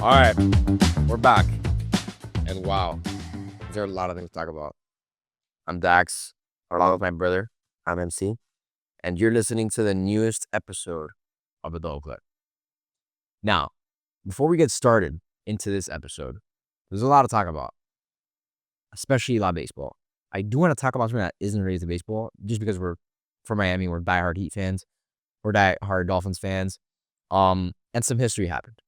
All right, we're back. And wow, there are a lot of things to talk about. I'm Dax, along with my brother. I'm MC. And you're listening to the newest episode of Adult Clip. Now, before we get started into this episode, there's a lot to talk about, especially a lot of baseball. I do want to talk about something that isn't related to baseball, just because we're from Miami, we're diehard Heat fans, we're diehard Dolphins fans, and some history happened.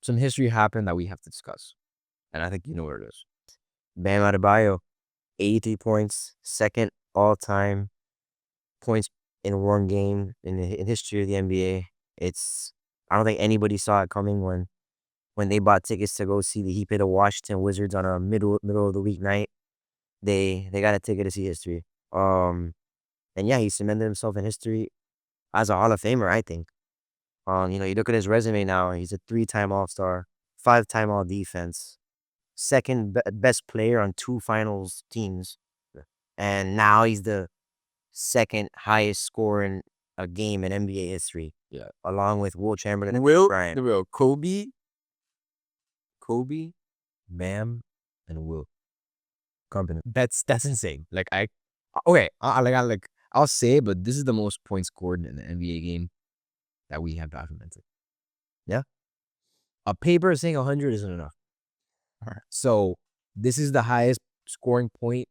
Some history happened that we have to discuss, and I think you know what it is. Bam Adebayo, 83 points, second all-time points in one game in history of the NBA. I don't think anybody saw it coming when they bought tickets to go see the Heat play the Washington Wizards on a middle of the week night. They got a ticket to see history. And yeah, he cemented himself in history as a Hall of Famer, I think. You look at his resume now. He's a 3-time All-Star, 5-time All-Defense, second best player on 2 finals teams, and now he's the second highest scorer in a game in NBA history. Yeah. Along with Will Chamberlain and Bryant. Kobe, Bam, and Will. Company. That's insane. I'll say, but this is the most points scored in the NBA game that we have documented. Yeah. A paper saying 100 isn't enough. All right. So this is the highest scoring point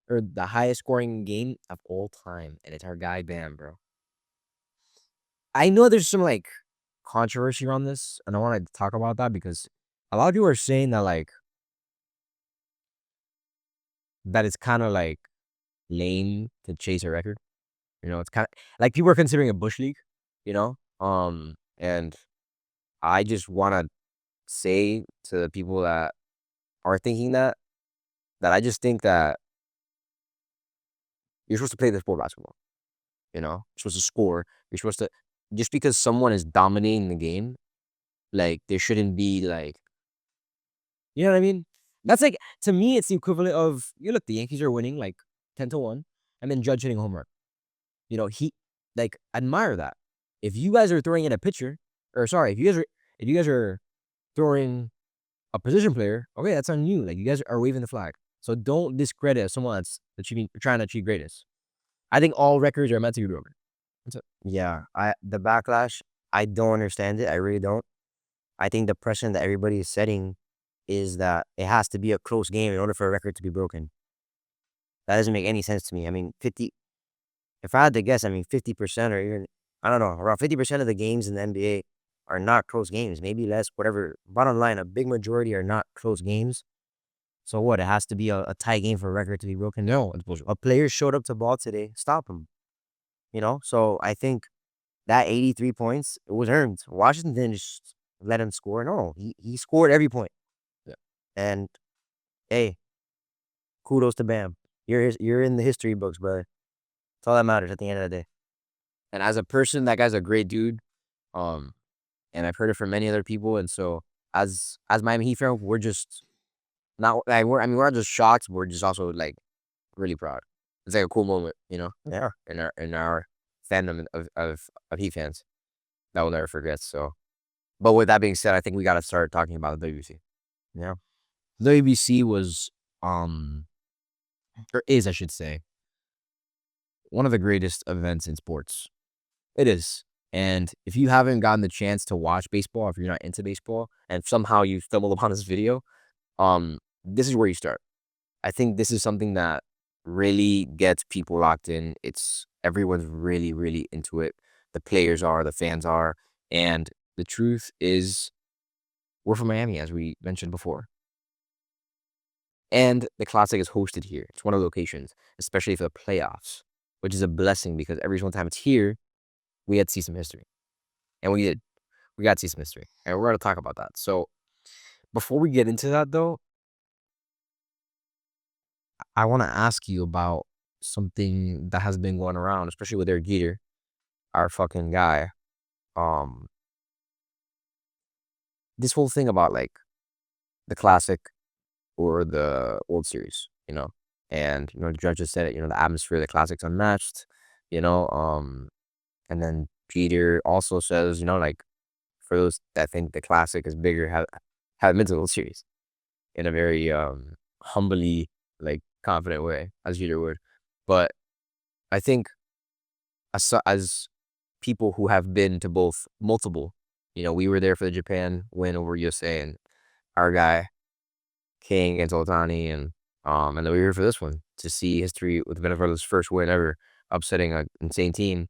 or the highest scoring game of all time, and it's our guy Bam, bro. I know there's some controversy around this, and I want to talk about that because a lot of people are saying that that it's kind of lame to chase a record. It's kind of people are considering a Bush League, and I just want to say to the people that are thinking that I just think that you're supposed to play the sport of basketball. You're supposed to score. You're supposed to, just because someone is dominating the game, there shouldn't be you know what I mean? That's to me, it's the equivalent of, look, the Yankees are winning 10-1, and then Judge hitting a home run. He admire that. If you guys are throwing in a pitcher, or sorry, if you guys are throwing a position player, okay, that's on you. You guys are waving the flag. So don't discredit someone that's trying to achieve greatness. I think all records are meant to be broken. Yeah, the backlash, I don't understand it. I really don't. I think the precedent that everybody is setting is that it has to be a close game in order for a record to be broken. That doesn't make any sense to me. I mean, if I had to guess, 50% or even, I don't know, around 50% of the games in the NBA are not close games. Maybe less, whatever. Bottom line, a big majority are not close games. So what? It has to be a tie game for a record to be broken? No, it's bullshit. A player showed up to ball today. Stop him. So I think that 83 points, it was earned. Washington didn't just let him score. No, he scored every point. Yeah. And hey, kudos to Bam. You're in the history books, brother. That's all that matters at the end of the day. And as a person, that guy's a great dude. And I've heard it from many other people. And so as Miami Heat fans, we're just not we're not just shocked, but we're just also really proud. It's a cool moment, Yeah. in our fandom of Heat fans that we'll never forget. So, but with that being said, I think we got to start talking about the WBC. Yeah. The WBC was or is, I should say, one of the greatest events in sports. It is. And if you haven't gotten the chance to watch baseball, if you're not into baseball, and somehow you stumbled upon this video, this is where you start. I think this is something that really gets people locked in. Everyone's really, really into it. The players are, the fans are, and the truth is, we're from Miami, as we mentioned before. And the Classic is hosted here. It's one of the locations, especially for the playoffs, which is a blessing because every single time it's here, we had to see some history. And we did. We got to see some history. And we're going to talk about that. So before we get into that, though, I want to ask you about something that has been going around, especially with Derek Jeter, our fucking guy. This whole thing about the Classic or the World Series, and the judge just said it, the atmosphere of the Classic's unmatched, and then Jeter also says, for those that think the Classic is bigger, have been to the World Series in a very humbly, like, confident way, as Jeter would. But I think as people who have been to both multiple, we were there for the Japan win over USA and our guy King against Otani, and then we were here for this one to see history with Venezuela's first win ever, upsetting an insane team.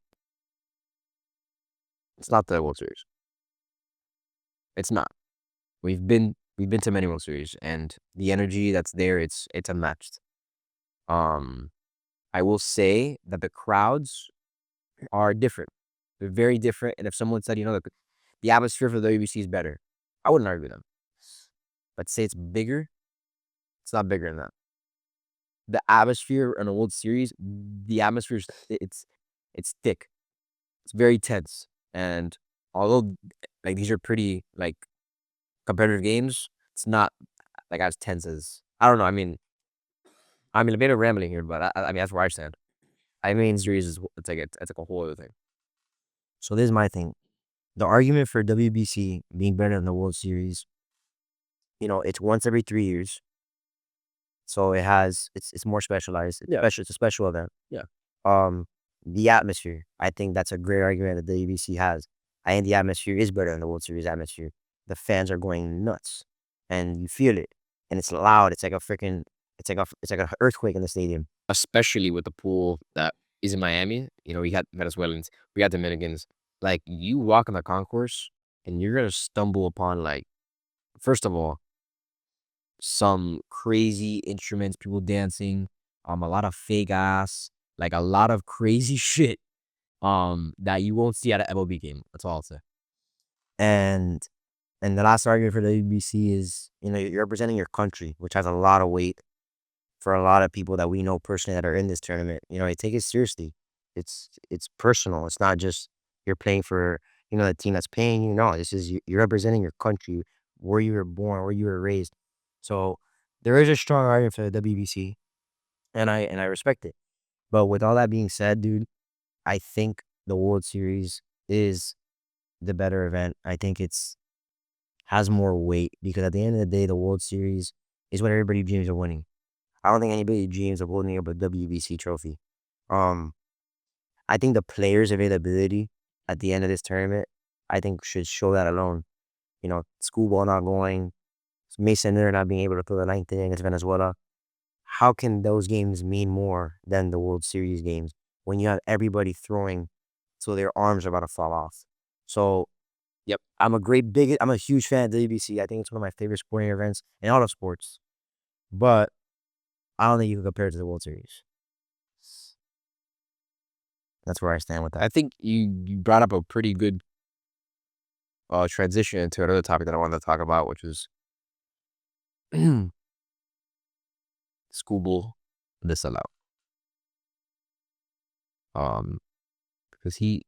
It's not the World Series. It's not. We've been to many World Series, and the energy that's there, it's unmatched. Um, I will say that the crowds are different. They're very different. And if someone said, the atmosphere for the WBC is better, I wouldn't argue with them. But say it's bigger, it's not bigger than that. The atmosphere in a World Series, the atmosphere is it's thick. It's very tense. And although like these are pretty like competitive games, it's not like as tense as I don't know. I mean a bit of rambling here, but I mean that's where I stand. I mean series is it's like a whole other thing. So this is my thing. The argument for WBC being better than the World Series, it's once every 3 years. So it's more specialized. It's a special event. Yeah. The atmosphere, I think that's a great argument that the WBC has. I think the atmosphere is better than the World Series atmosphere. The fans are going nuts, and you feel it, and it's loud. It's like a freaking, it's like an earthquake in the stadium. Especially with the pool that is in Miami. We got Venezuelans, we got Dominicans. Like you walk on the concourse and you're gonna stumble upon like, first of all, some crazy instruments, people dancing, a lot of fake ass, like a lot of crazy shit, that you won't see at an MLB game. That's all I'll say. And the last argument for the WBC is, you're representing your country, which has a lot of weight for a lot of people that we know personally that are in this tournament. They take it seriously. It's personal. It's not just you're playing for, the team that's paying you. No, this is you're representing your country, where you were born, where you were raised. So there is a strong argument for the WBC, and I respect it. But with all that being said, dude, I think the World Series is the better event. I think it's has more weight because at the end of the day, the World Series is what everybody dreams of winning. I don't think anybody dreams of holding up a WBC trophy. Um, I think the players' availability at the end of this tournament, I think should show that alone. Schoolball not going, Mason Miller not being able to throw the ninth inning against Venezuela. How can those games mean more than the World Series games when you have everybody throwing so their arms are about to fall off? So, Yep. I'm a huge fan of the WBC. I think it's one of my favorite sporting events in all of sports. But I don't think you can compare it to the World Series. That's where I stand with that. I think you brought up a pretty good transition to another topic that I wanted to talk about, which is schoolball disallow. Because he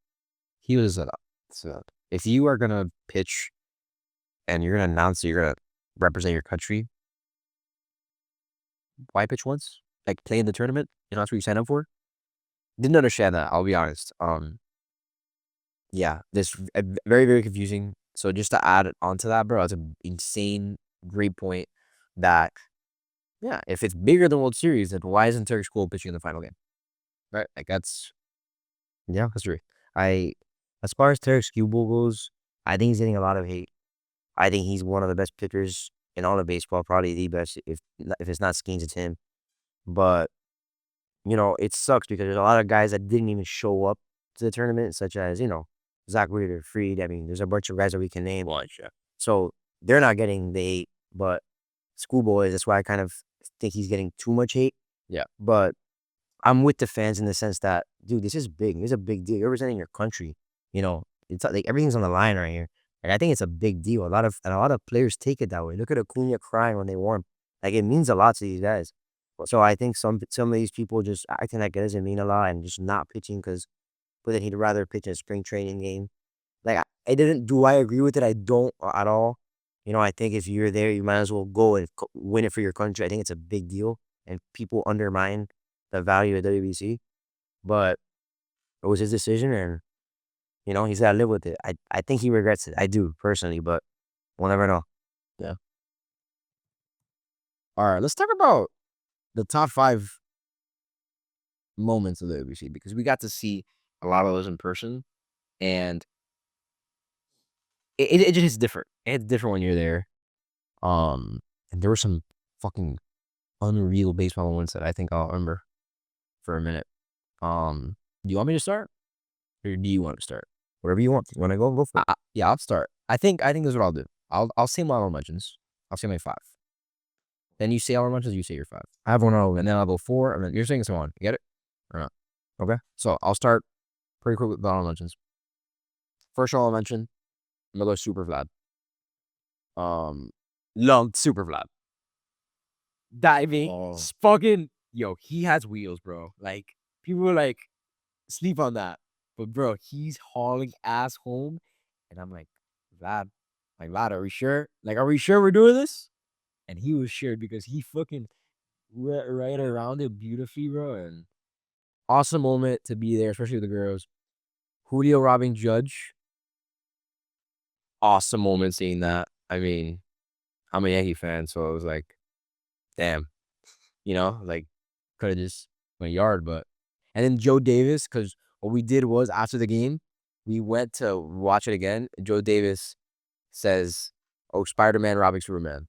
was a so if you are gonna pitch and you're gonna announce that you're gonna represent your country, why pitch once? Like play in the tournament? That's what you signed up for? Didn't understand that, I'll be honest. Yeah, this very, very confusing. So just to add on to that, bro, that's an insane great point that yeah, if it's bigger than World Series, then why isn't Turkish School pitching in the final game? Right? Like that's true. As far as Tarek Skubal goes, I think he's getting a lot of hate. I think he's one of the best pitchers in all of baseball, probably the best. If it's not Skeens, it's him. But it sucks because there's a lot of guys that didn't even show up to the tournament, such as Zach Reeder, Freed. I mean, there's a bunch of guys that we can name. Bunch, yeah. So they're not getting the hate, but Schoolboy, that's why I kind of think he's getting too much hate. Yeah. But I'm with the fans in the sense that, dude, this is big. This is a big deal. You're representing your country. It's like everything's on the line right here. Like I think it's a big deal. A lot of players take it that way. Look at Acuna crying when they won. Like it means a lot to these guys. So I think some of these people just acting like it doesn't mean a lot and just not pitching but then he'd rather pitch in a spring training game. Like I didn't. Do I agree with it? I don't at all. I think if you're there, you might as well go and win it for your country. I think it's a big deal, and people undermine the value of WBC. But it was his decision, and he's got to live with it. I think he regrets it. I do personally, but we'll never know. Yeah. All right, let's talk about the top 5 moments of the WBC because we got to see a lot of those in person, and it just is different. It's different when you're there. And there were some fucking unreal baseball moments that I think I'll remember for a minute. Do you want me to start, or do you want to start? Whatever you want. You want to go for it. Yeah, I'll start. I think this is what I'll do. I'll say my honorable mentions. I'll say my 5. Then you say honorable mentions. You say your 5. I have one honorable And then I'll go 4. And then you're saying so on. You get it or not? Okay. So I'll start pretty quick with the honorable mentions. First honorable mention, I'm gonna go Super Vlad. Loved Super Vlad. Diving, Oh. fucking yo, he has wheels, bro. Like people are like sleep on that, but bro, he's hauling ass home, and I'm like, Vlad, are we sure? Like, are we sure we're doing this? And he was sure because he fucking went right around it beautifully, bro. And awesome moment to be there, especially with the girls. Julio robbing Judge. Awesome moment seeing that. I mean, I'm a Yankee fan, so it was like, damn, like could have just went yard, but and then Joe Davis, because what we did was after the game, we went to watch it again. Joe Davis says, "Oh, Spider-Man robbing Superman,"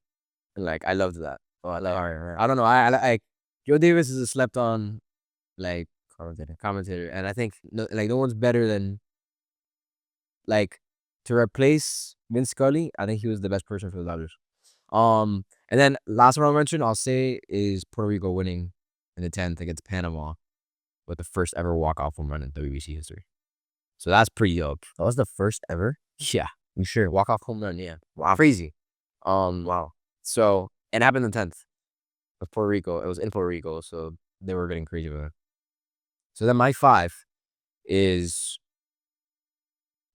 and like I loved that. Oh, I love. Right. I don't know. I like Joe Davis is a slept on like commentator, and I think no one's better than like to replace Vince Scully. I think he was the best person for the Dodgers. And then last one I'll mention, I'll say is Puerto Rico winning in the 10th against Panama with the first ever walk-off home run in WBC history. So that's pretty dope. That was the first ever? Yeah. You sure? Walk-off home run, yeah. Wow. Crazy. Wow. So it happened in the 10th of Puerto Rico. It was in Puerto Rico, so they were getting crazy with it. So then my 5 is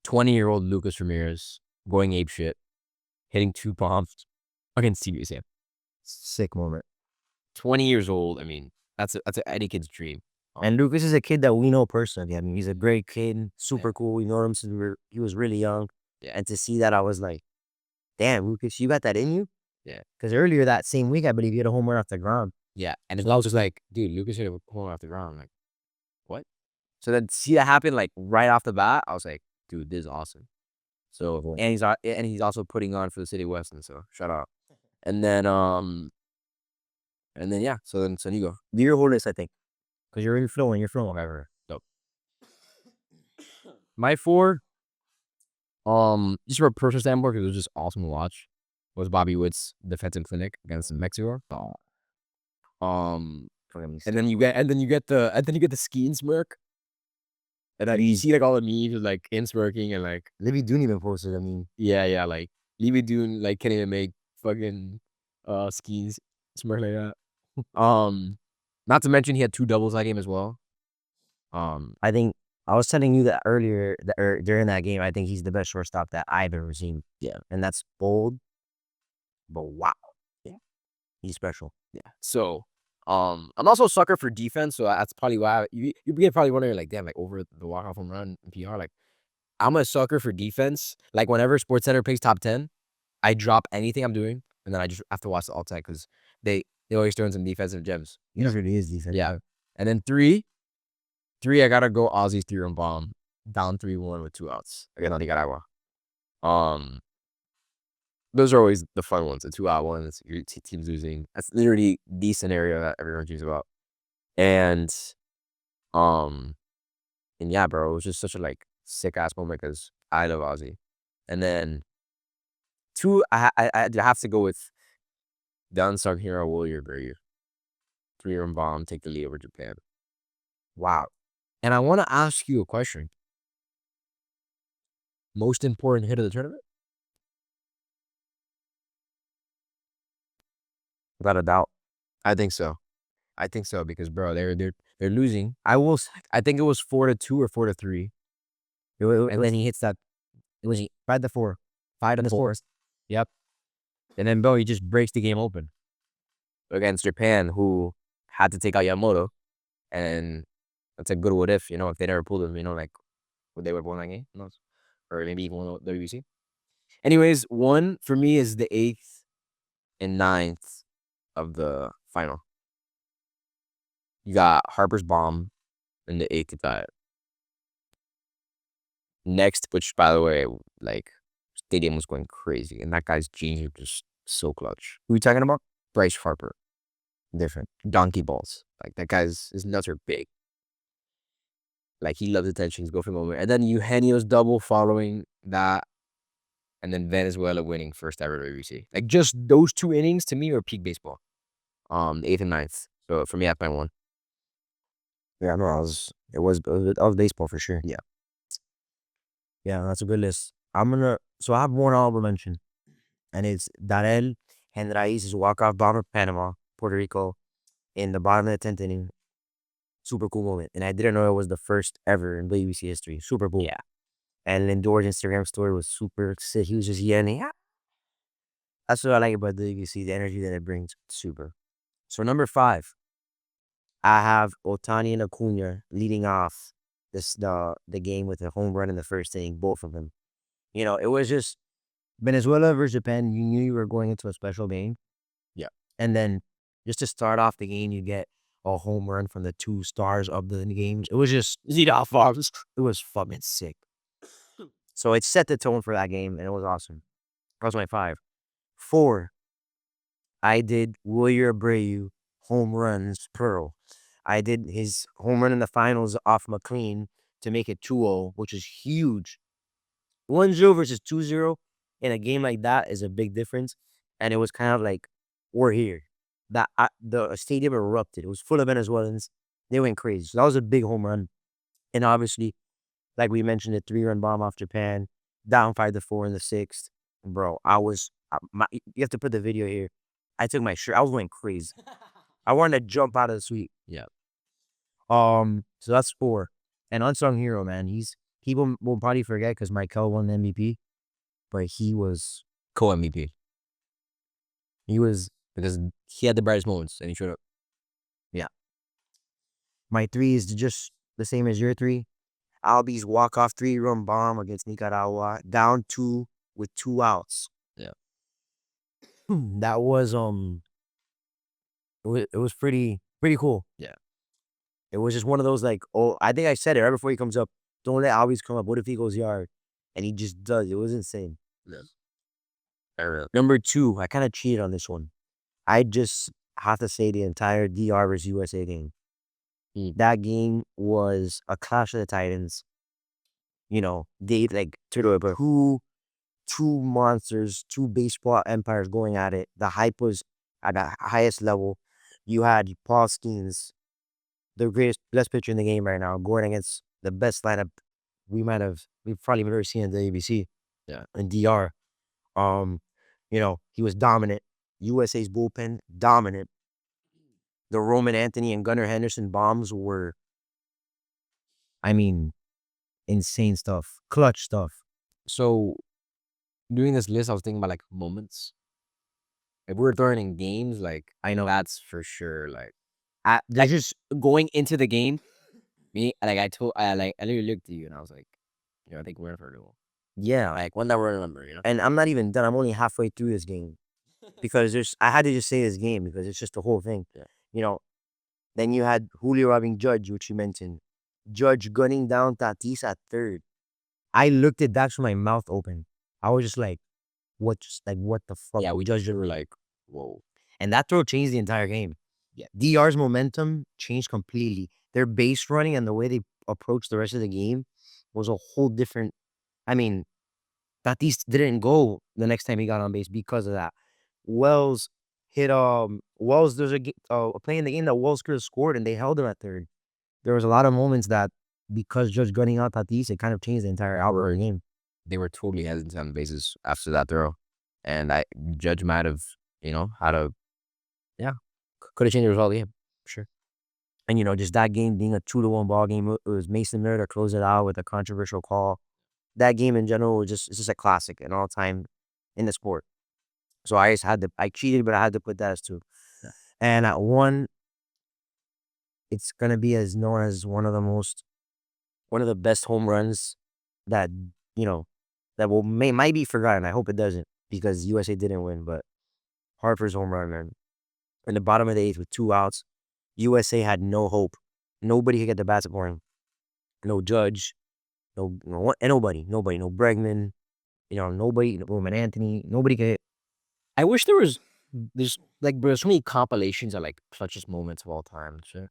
20-year-old Lucas Ramirez going apeshit, hitting 2 bombs against TBSA. Sick moment. 20 years old. I mean, that's any kid's dream. And Lucas is a kid that we know personally. I mean, he's a great kid, super cool. We know him since he was really young. Yeah. And to see that, I was like, damn, Lucas, you got that in you? Yeah. Because earlier that same week, I believe he had a home run off the ground. Yeah. And I was just like, dude, Lucas hit a home run off the ground. I'm like, what? So then see that happen like right off the bat. I was like, dude, this is awesome. So and he's also putting on for the City of Weston. So shout out. And then yeah. So then you go. Do your whole list, I think. Because you're flowing. You're flowing. Whatever. Dope. My 4, just from a personal standpoint, because it was just awesome to watch, was Bobby Witt's defensive clinic against Mexico. And then you get the skiing smirk. And then you see like all the memes like in smirking and like Libby Doon even posted. I mean, yeah, like Libby Doon like can't even make fucking skiing smirk like that. Not to mention he had 2 doubles that game as well. I think I was telling you that earlier during that game. I think he's the best shortstop that I've ever seen. Yeah. And that's bold, but wow. Yeah. He's special. Yeah. So I'm also a sucker for defense, so that's probably why you get probably wondering like, damn, like over the walk-off home run in PR, like I'm a sucker for defense. Like whenever SportsCenter picks top 10, I drop anything I'm doing, and then I just have to watch the all time because they always throw in some defensive gems. He really is defense. Yeah. And then 3, I gotta go Ozzy's 3-run bomb, down 3-1 with 2 outs against Nicaragua. Those are always the fun ones. The 2-out ones, your team's losing. That's literally the scenario that everyone dreams about. And yeah, bro, it was just such a like sick ass moment because I love Ozzy. And then 2, I have to go with the unsung hero William Berger. 3-run bomb, take the lead over Japan. Wow. And I want to ask you a question. Most important hit of the tournament? Without a doubt. I think so. Because bro, they're losing. I think it was 4-2 or 4-3. And then he hits that. It was 5-4. 5-4. Yep. And then bro, he just breaks the game open against Japan, who had to take out Yamamoto, and that's a good what if if they never pulled him, like would they would have won that game? No. Or maybe even won the WBC. Anyways, 1 for me is the 8th and 9th of the final. You got Harper's bomb in the eighth to tie it. Next, which by the way, like stadium was going crazy, and that guy's genius was just so clutch. Who you talking about? Bryce Harper, Different. donkey balls. Like that guy's his nuts are big. Like he loves attention. He's go for a moment, and then Eugenio's double following that, and then Venezuela winning first ever WBC. Like just those two innings to me are peak baseball. Eighth and ninth. So for me, I find one. Yeah, no, it was baseball for sure. Yeah. Yeah, that's a good list. So I have one honorable mention, and it's Darel Henraiz's walk-off bomber Panama, Puerto Rico, in the bottom of the 10th inning. Super cool moment. And I didn't know it was the first ever in WBC history. Super cool. Yeah. And Lindor's Instagram story was super sick. He was just yelling. "Ah." That's what I like about WBC, the energy that it brings. Super. So number 5, I have Otani and Acuna leading off the game with a home run in the first inning, both of them. You know, it was just Venezuela versus Japan. You knew you were going into a special game. Yeah. And then just to start off the game, you get a home run from the 2 stars of the game. It was just Zeta Farms. it was fucking sick. So it set the tone for that game, and it was awesome. That was my 5. 4, I did Wilyer Abreu home runs Pearl. I did his home run in the finals off McLean to make it 2-0, which is huge. 1-0 versus 2-0 in a game like that is a big difference. And it was kind of like, we're here. The stadium erupted. It was full of Venezuelans. They went crazy. So that was a big home run. And obviously, like we mentioned, a 3-run bomb off Japan, down 5-4 in the 6th. Bro, you have to put the video here. I took my shirt. I was going crazy. I wanted to jump out of the suite. Yeah. So that's 4. An unsung hero, man. People will probably forget because Michael won the MVP, but he was Co-MVP. Because he had the brightest moments and he showed up. Yeah. My 3 is just the same as your 3. Albi's walk-off 3-run bomb against Nicaragua, down 2 with 2 outs. Yeah. That was it was pretty cool. Yeah. It was just one of those like, oh, I think I said it right before he comes up. Don't let Albies come up. What if he goes yard? And he just does. It was insane. Yeah. Number 2, I kind of cheated on this one. I just have to say the entire DR versus USA game. That game was a clash of the Titans. You know, they like two monsters, 2 baseball empires going at it. The hype was at the highest level. You had Paul Skeens, the best pitcher in the game right now, going against the best lineup we've probably ever seen in the ABC. Yeah. In DR. You know, he was dominant. USA's bullpen, dominant. The Roman Anthony and Gunnar Henderson bombs were, I mean, insane stuff. Clutch stuff. So doing this list, I was thinking about like moments. If we're throwing in games, like I know that's for sure. Like There's just going into the game, I literally looked at you and I was like, you know, I think we're in for a good one. yeah. Like one that we're remember, you know. And I'm not even done. I'm only halfway through this game. Because I had to just say this game because it's just the whole thing. Yeah. You know, then you had Julio robbing Judge, which you mentioned. Judge gunning down Tatis at third. I looked at that with my mouth open. I was just like, what the fuck? Yeah, we judged it. We're like, whoa. And that throw changed the entire game. Yeah. DR's momentum changed completely. Their base running and the way they approached the rest of the game was a whole different. I mean, Tatis didn't go the next time he got on base because of that. Wells hit Wells. There's a play in the game that Wells could have scored and they held him at third. There was a lot of moments that because Judge gunning out Tatis, it kind of changed the entire outlook of the game. They were totally hesitant on the bases after that throw, and Judge might have, you know, could have changed the result of the game, sure. And you know, just that game being a 2-1 ball game, it was Mason Miller to close it out with a controversial call. That game in general was it's just a classic, an all time in the sport. So I cheated, but I had to put that as 2. Yeah. And at 1, it's gonna be as known as one of the best home runs that you know that might be forgotten. I hope it doesn't because USA didn't win, but Harper's home run, man. in the bottom of the eighth with 2 outs. USA had no hope. Nobody could get the bats for him. No Judge, nobody, no Bregman, nobody, no Roman Anthony, nobody could hit. I wish there's like, bro, so many compilations of like clutchest moments of all time. Shit.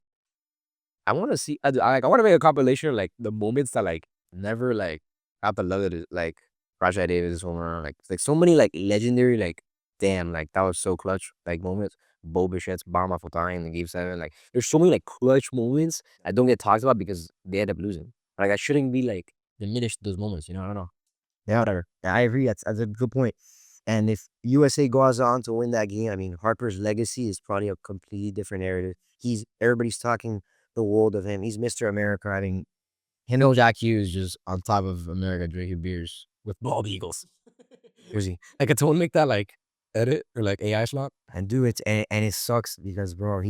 I want to see, I want to make a compilation of like the moments that like never like got the love that it, like Rajai Davis home run, like so many like legendary, like damn, like that was so clutch, like moments. Bo Bichette's bomb off of time in Game 7. Like there's so many like clutch moments that don't get talked about because they end up losing. Like I shouldn't be like diminished those moments, I don't know. Yeah, whatever. Yeah, I agree. That's a good point. And if USA goes on to win that game, I mean, Harper's legacy is probably a completely different narrative. Everybody's talking the world of him. He's Mr. America. I mean, him and Jack Hughes just on top of America drinking beers with bald eagles. Who's he? Like, can someone make that like edit or like AI slot? And do it, and it sucks because, bro,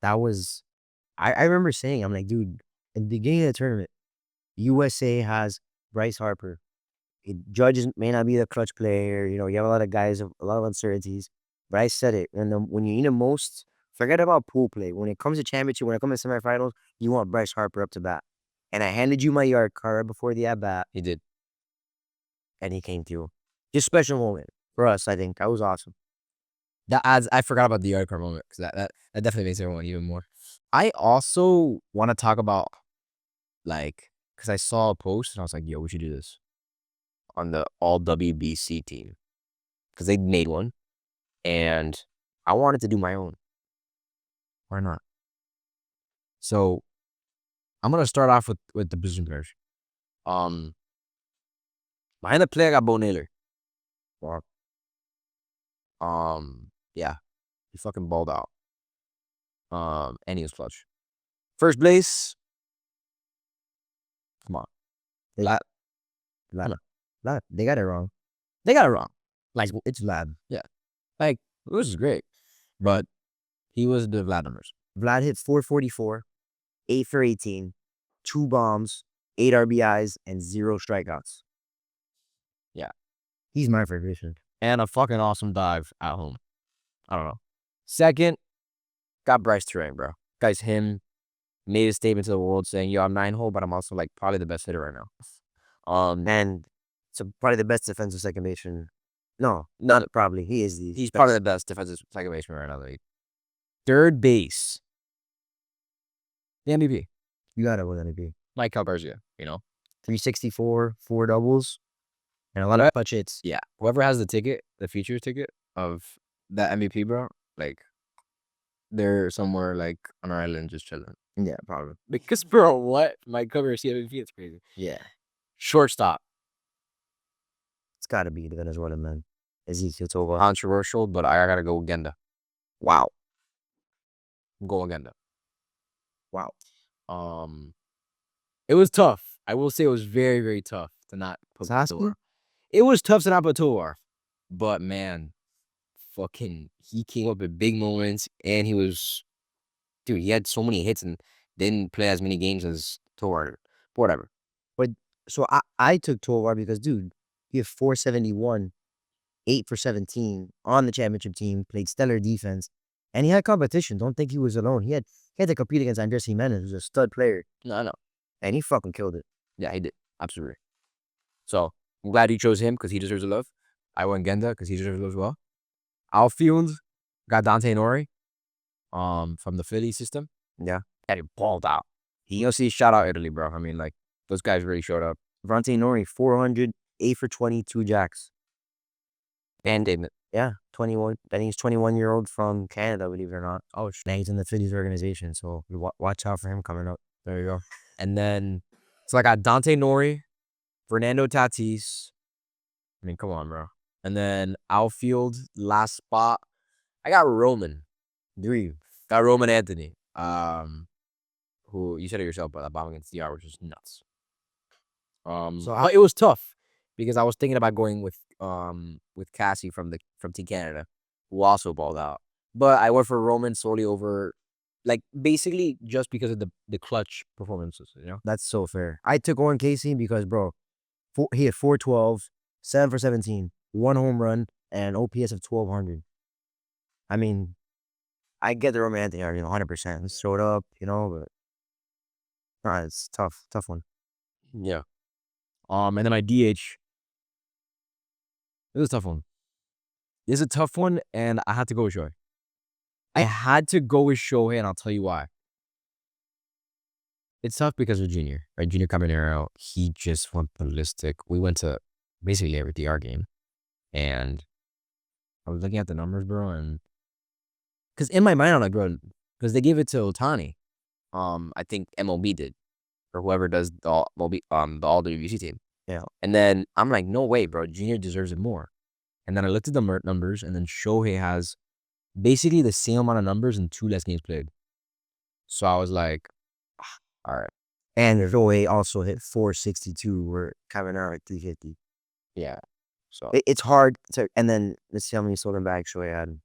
that was, I remember saying, I'm like, dude, in the beginning of the tournament, USA has Bryce Harper. Judges may not be the clutch player. You have a lot of guys, a lot of uncertainties. But I said it. And when you need the most, forget about pool play. When it comes to championship, when it comes to semifinals, you want Bryce Harper up to bat. And I handed you my yard card before the at bat. He did. And he came through. Just special moment for us, I think. That was awesome. That adds, I forgot about the yard card moment because that definitely makes everyone even more. I also want to talk about, like, because I saw a post and I was like, yo, we should do this on the All-WBC team because they made one, and I wanted to do my own. Why not? So I'm gonna start off with the position players. Behind the play, I got Bo Naylor. Yeah, he fucking balled out. And he was clutch. First base, come on, Vlad. They got it wrong. Like, it's Vlad. Yeah, like, this is great, but he was the Vlad numbers. Vlad hit 444, 8 for 18, 2 bombs, 8 RBIs, and 0 strikeouts. Yeah, he's my favorite. And a fucking awesome dive at home. I don't know. Second, got Bryce Terang, bro. Guy's him. Made a statement to the world saying, yo, I'm 9-hole, but I'm also like probably the best hitter right now. And so probably the best defensive second baseman. No, not probably. He's probably the best defensive second baseman right now in the league. Third base. The MVP. You got it with MVP. Mike Calgarzia, 364, 4 doubles, and a lot of clutch hits. Yeah. Whoever has the ticket, the future ticket of that MVP, bro, like, they're somewhere like on an island just chilling. Yeah, probably. Because, bro, what? Mike Calgarzia MVP, it's crazy. Yeah. Shortstop. It's got to be the Venezuelan man. Ezekiel Toga. Controversial, but I got to go Genda. Wow. Go Genda. Wow. It was tough. I will say it was very, very tough to not put Tovar. It was tough to not put Tovar. But, man, fucking, he came up at big moments, and he was, dude, he had so many hits and didn't play as many games as Tovar. Whatever. But, so I took Tovar because, dude, he had 471, 8 for 17 on the championship team, played stellar defense, and he had competition. Don't think he was alone. He had to compete against Andres Jimenez, who's a stud player. No, I know. And he fucking killed it. Yeah, he did. Absolutely. So, I'm glad you chose him because he deserves the love. I went Genda because he deserves love as well. Outfield, got Dante Nori from the Philly system. Yeah. And he balled out. Shout out Italy, bro. I mean, like, those guys really showed up. Dante Nori, 400, 8 for 22 jacks. And yeah, 21. I think he's 21-year-old from Canada, believe it or not. Oh, now he's in the Phillies organization, so watch out for him coming up. There you go. And then, so I got Dante Nori, Fernando Tatis. I mean, come on, bro. And then outfield, last spot, I got Roman. Got Roman Anthony. Who you said it yourself, but that bomb against DR was just nuts. So it was tough because I was thinking about going with Cassie from Team Canada, who also balled out. But I went for Roman solely over, like, basically just because of the clutch performances, That's so fair. I took Owen Casey because, bro, he had 412, 7 for 17, 1 home run, and an OPS of 1,200. I mean, I get the romantic, 100%. Let's throw it up, but it's tough one. Yeah. And then my DH, it was a tough one. It's a tough one, and I had to go with Shohei. I had to go with Shohei, and I'll tell you why. It's tough because of Junior, right? Junior Caminero, he just went ballistic. We went to basically every DR game, and I was looking at the numbers, bro, and because in my mind, I'm like, bro, because they gave it to Otani. I think MLB did, or whoever does the the All-WBC team. Yeah. And then I'm like, no way, bro. Junior deserves it more. And then I looked at the numbers, and then Shohei has basically the same amount of numbers and 2 less games played. So I was like, all right. And Shohei also hit 462, where Caminero at 350. Yeah. So It's hard to, and then let's see how many stolen bags Shohei had.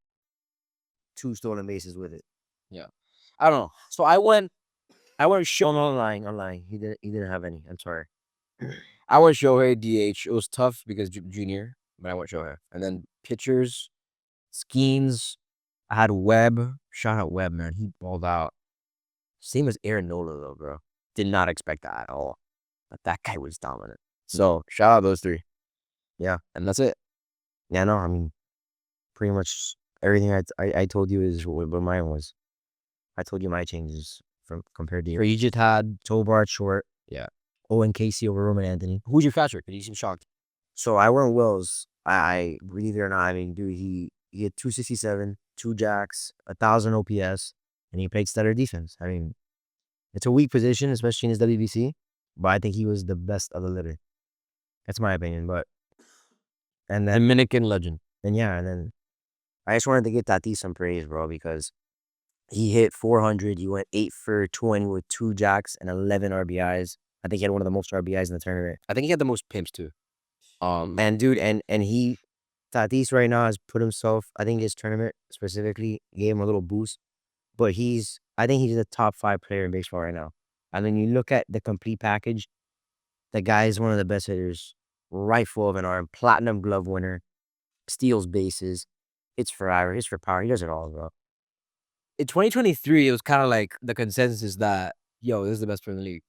2 stolen bases with it. yeah. I don't know. So I went Oh, no, I'm lying. He didn't have any. I'm sorry. I went Shohei DH. It was tough because Junior, but I went Shohei. And then pitchers, Skeens, I had Webb. Shout out Webb, man. He balled out. Same as Aaron Nola, though, bro. Did not expect that at all. But that guy was dominant. So shout out those 3. Yeah. And that's it. Yeah, no, I mean, pretty much everything I told you is what mine was. I told you my changes from compared to Or yours. you just had, Tobar at short. yeah. Owen Casey over Roman Anthony. Who's your catcher? Because you seem shocked. So I went Wills. I believe it or not, I mean, dude, he had 267, 2 jacks, 1,000 OPS, and he played stellar defense. I mean, it's a weak position, especially in his WBC, but I think he was the best of the litter. That's my opinion. But and then Dominican legend. and yeah, and then I just wanted to give Tatis some praise, bro, because he hit 400. He went 8 for 20 with 2 jacks and 11 RBIs. I think he had one of the most RBIs in the tournament. I think he had the most pimps too. And dude, and Tatis right now has put himself, I think this tournament specifically gave him a little boost. But I think he's a top 5 player in baseball right now. And then you look at the complete package, the guy is one of the best hitters, rifle of an arm, platinum glove winner, steals bases, hits for average, hits for power. He does it all, bro. In 2023, it was kind of like the consensus that, yo, this is the best player in the league.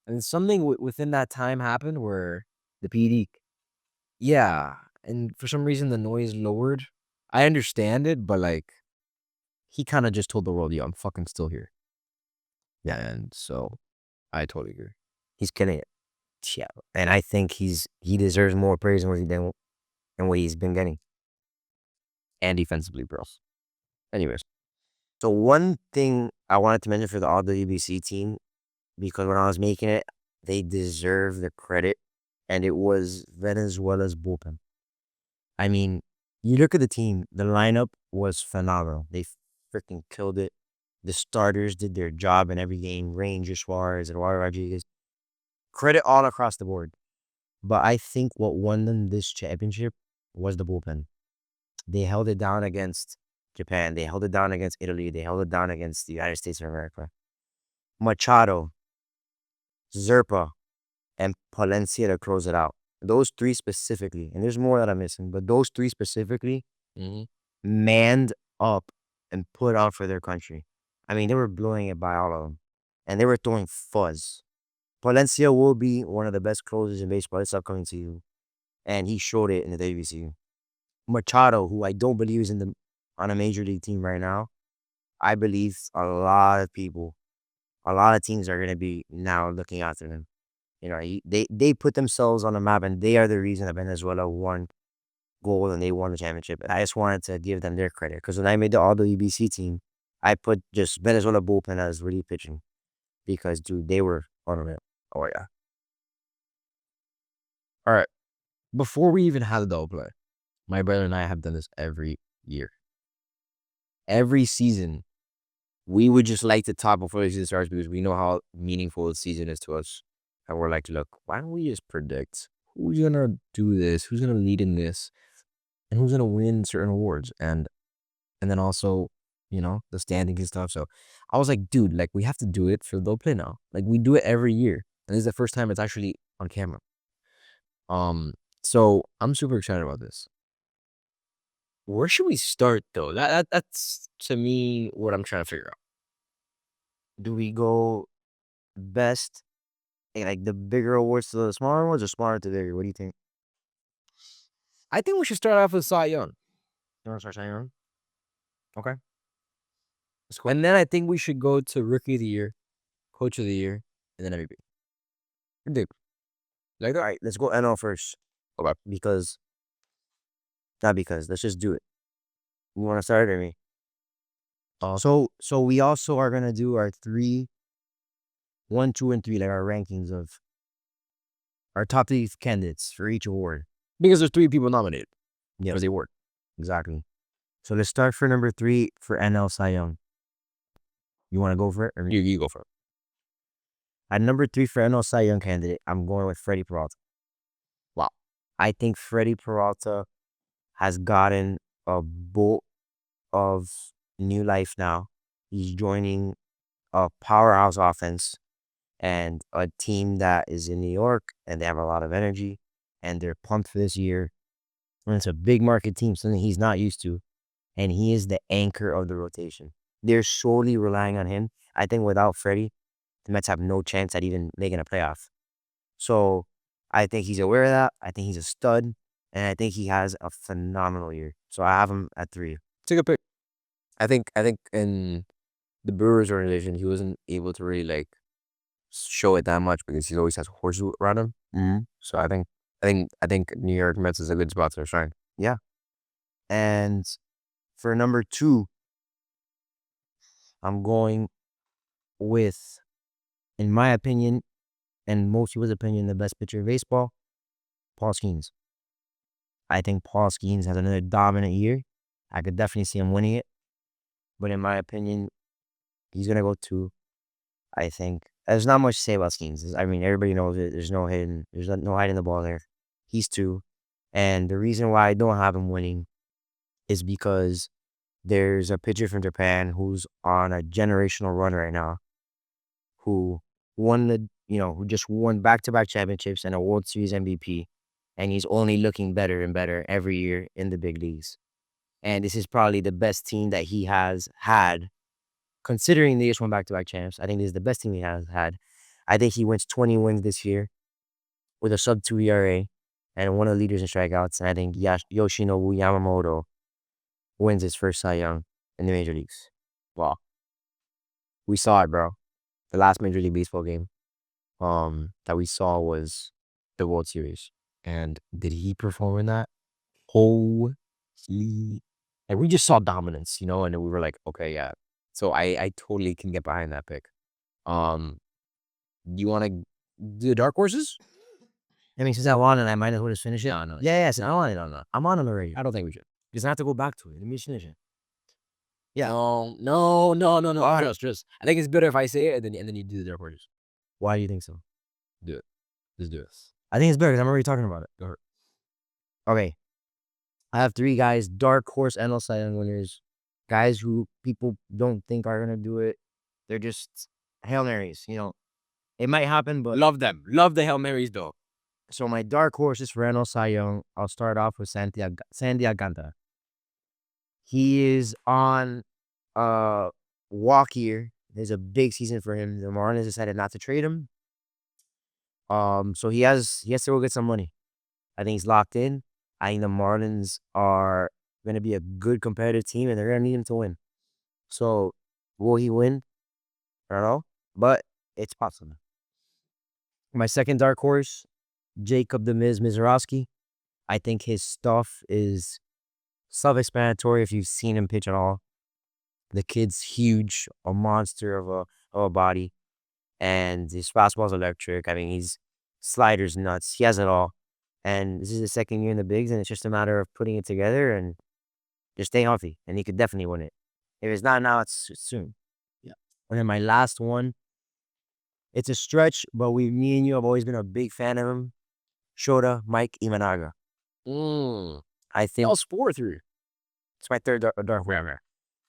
And something within that time happened where The PD. yeah, and for some reason the noise lowered. I understand it, but like he kind of just told the world, "Yo, I'm fucking still here." Yeah, and so I totally agree. He's killing it. Yeah. And I think he deserves more praise than what he's been getting. And defensively, bro. Anyways, So one thing I wanted to mention for the All-WBC team, because when I was making it, they deserve the credit, and it was Venezuela's bullpen. I mean, you look at the team, the lineup was phenomenal. They freaking killed it. The starters did their job in every game. Ranger Suarez, Eduardo Rodriguez. Credit all across the board. But I think what won them this championship was the bullpen. They held it down against Japan. They held it down against Italy. They held it down against the United States of America. Machado, Zerpa, and Palencia to close it out. Those 3 specifically, and there's more that I'm missing, but those 3 specifically manned up and put out for their country. I mean, they were blowing it by all of them, and they were throwing fuzz. Palencia will be one of the best closers in baseball this upcoming season, and he showed it in the WBC. Machado, who I don't believe is on a major league team right now, I believe a lot of teams are going to be now looking after them. They put themselves on the map, and they are the reason that Venezuela won gold and they won the championship. And I just wanted to give them their credit, because when I made the All-WBC team, I put just Venezuela bullpen as really pitching, because dude, they were unreal. Oh yeah. All right. Before we even had the double play, my brother and I have done this every year. Every season, we would just like to talk before the season starts because we know how meaningful the season is to us. And we're like, look, why don't we just predict who's going to do this, who's going to lead in this, and who's going to win certain awards. And then also, the standings and stuff. So I was like, dude, like we have to do it for the double play now. Like we do it every year. And this is the first time it's actually on camera. So I'm super excited about this. Where should we start though? That's to me what I'm trying to figure out. Do we go best, like the bigger awards to the smaller ones, or smaller to bigger? What do you think? I think we should start off with Cy Young. You want to start saying? Okay. That's cool. And then I think we should go to Rookie of the Year, Coach of the Year, and then MVP. Dude. Like that? All right, let's go NL first. Okay. Not because. Let's just do it. You want to start or me? So we also are gonna do our 3, 1, 2, and 3, like our rankings of our top 3 candidates for each award. Because there's 3 people nominated. Yeah, For the award. exactly. So let's start for number 3 for NL Cy Young. You want to go for it? Or me? You go for it. At number 3 for NL Cy Young candidate, I'm going with Freddie Peralta. Wow. I think Freddie Peralta has gotten a bolt of new life now. He's joining a powerhouse offense and a team that is in New York, and they have a lot of energy, and they're pumped for this year. And it's a big market team, something he's not used to, and he is the anchor of the rotation. They're solely relying on him. I think without Freddie, the Mets have no chance at even making a playoff. So I think he's aware of that. I think he's a stud, and I think he has a phenomenal year. So I have him at 3. Take a pick. I think in the Brewers organization, he wasn't able to really like show it that much because he always has horses around him. Mm-hmm. So I think New York Mets is a good spot to shine. Yeah. And for number 2, I'm going with, in my opinion, and most people's opinion, the best pitcher in baseball, Paul Skeens. I think Paul Skeens has another dominant year. I could definitely see him winning it. But in my opinion, he's going to go 2. I think there's not much to say about Skeens. I mean, everybody knows it. There's no hiding the ball there. He's 2. And the reason why I don't have him winning is because there's a pitcher from Japan who's on a generational run right now, who who just won back-to-back championships and a World Series MVP, and he's only looking better and better every year in the big leagues. And this is probably the best team that he has had, considering they just won back-to-back champs. I think this is the best team he has had. I think he wins 20 wins this year with a sub-2 ERA and one of the leaders in strikeouts. And I think Yoshinobu Yamamoto wins his first Cy Young in the major leagues. Wow. We saw it, bro. The last Major League Baseball game that we saw was the World Series. And did he perform in that? Holy. And we just saw dominance, and we were like, okay, yeah. So I totally can get behind that pick. You want to do the dark horses? I mean, since I won it, I might as well just finish it. No. Yeah, since I won it. I'm on it already. I don't think we should. Just have to go back to it. Let me just finish it. Yeah. No. Just. I think it's better if I say it and then you do the dark horses. Why do you think so? Do it. Just do it. I think it's better because I'm already talking about it. Go ahead. Okay. I have 3 guys, dark horse NL Cy Young winners, guys who people don't think are gonna do it. They're just Hail Marys, It might happen, but Love them. Love the Hail Marys though. so my dark horses for NL Cy Young, I'll start off with Sandy Alcantara. He is on a walk year. There's a big season for him. The Marlins decided not to trade him. So he has to go get some money. I think he's locked in. I think the Marlins are going to be a good competitive team, and they're going to need him to win. So will he win? I don't know, but it's possible. My second dark horse, Jacob the Miz Mizorowski. I think his stuff is self-explanatory if you've seen him pitch at all. The kid's huge, a monster of a body, and his fastball's electric. I mean, his slider's nuts. He has it all. And this is his second year in the bigs, and it's just a matter of putting it together and just stay healthy, and he could definitely win it. If it's not now, it's soon. Yeah. And then my last one, it's a stretch, but me and you have always been a big fan of him. Shota Mike Imanaga. I think I'll spore through. it's my third dark horse.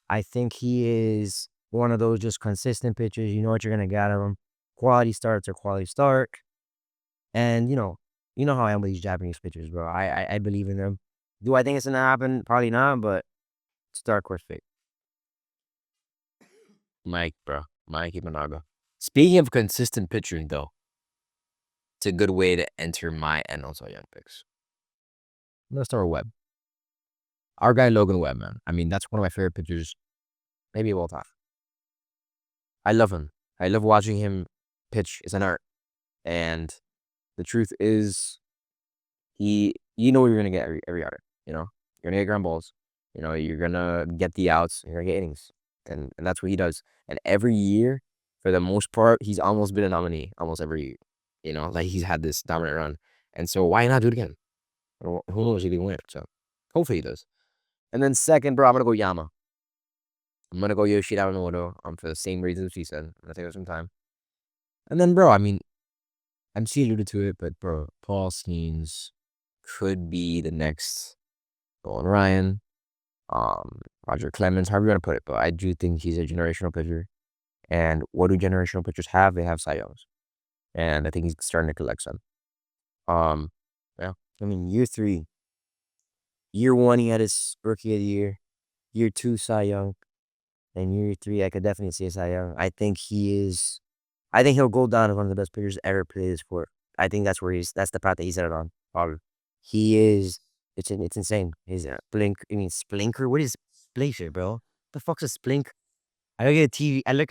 I think he is one of those just consistent pitchers. You know what you're gonna get out of him. Quality starts or quality start. And you know how I am with these Japanese pitchers, bro. I believe in them. Do I think it's gonna happen? Probably not, but it's dark horse pick. Mike, bro. Mikey Managa. Speaking of consistent pitching, though, it's a good way to enter my NL Cy Young picks. Let's start with Webb. Our guy Logan Webb, man. I mean, that's one of my favorite pitchers, maybe of all time. I love him. I love watching him pitch. It's an art. And the truth is, you know what you're gonna get every outing. You know, you're gonna get ground balls. You know, you're gonna get the outs. You're gonna get innings, and that's what he does. And every year, for the most part, he's almost been a nominee almost every year. You know, like he's had this dominant run, and so why not do it again? Who knows if he can win? So hopefully he does. And then second, bro, I'm gonna go Yama. I'm gonna go Yoshida Noto for the same reasons he said. I'm gonna take some time. And then, bro, I mean, MC alluded to it, but bro, Paul Skeens could be the next Nolan Ryan, Roger Clemens, however you want to put it. But I do think he's a generational pitcher. And what do generational pitchers have? They have Cy Youngs. And I think he's starting to collect some. Yeah. I mean, year 3. Year 1, he had his rookie of the year. Year 2, Cy Young. And year 3, I could definitely say Cy Young. I think he'll go down as one of the best pitchers ever played this sport. I think that's the path that he's set it on. Probably. He is, it's insane. He's a splinker. What is splinker, bro? The fuck's a splink? I look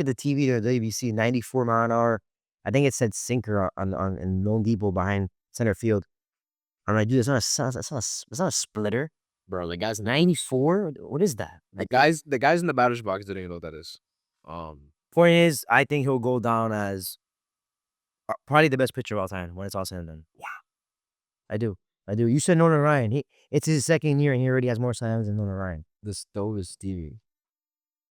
at the TV, the WBC, 94 mile an hour. I think it said sinker on in Lone Depot behind center field. I'm like, dude, it's not a splitter. Bro, the guy's 94? What is that? the guys in the batter's box didn't even know what that is. Point is, I think he'll go down as probably the best pitcher of all time when it's all said and done. Yeah. I do. You said Nolan Ryan. It's his second year and he already has more Cy Youngs than Nolan Ryan. The stove is Stevie.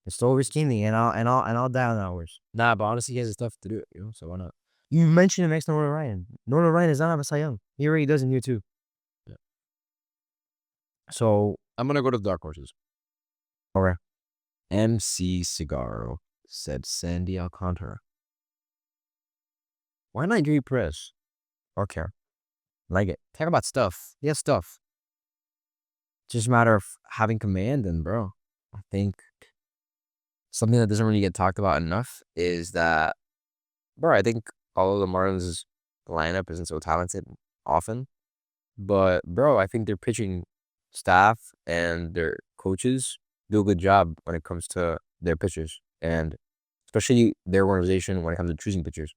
The stove is Stevie, and I'll die on hours. Nah, but honestly, he has stuff to do it, so why not? You mentioned the next Nolan Ryan. Nolan Ryan does not have a Cy Young. He already does in year 2. Yeah. So I'm gonna go to the dark horses. Okay. MC Cigarro said Sandy Alcantara. Why not Yuri Perez? Okay. Like it. Talk about stuff. He has stuff. Just a matter of having command, and bro, I think something that doesn't really get talked about enough is that, bro, I think all of the Marlins' lineup isn't so talented often. But, bro, I think their pitching staff and their coaches do a good job when it comes to their pitchers. And especially their organization when it comes to choosing pitchers.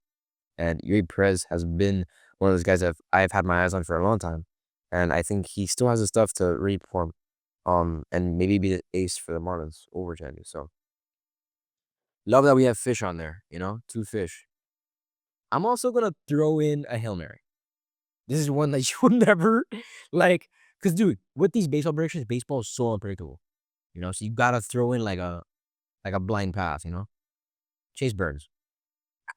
And Yuri Perez has been one of those guys that I've had my eyes on for a long time. And I think he still has the stuff to really perform. And maybe be the ace for the Marlins over Sandy. So, love that we have fish on there, 2 fish. I'm also going to throw in a Hail Mary. This is one that you would never, because, dude, with these baseball predictions, baseball is so unpredictable. So you got to throw in like a blind pass, Chase Burns.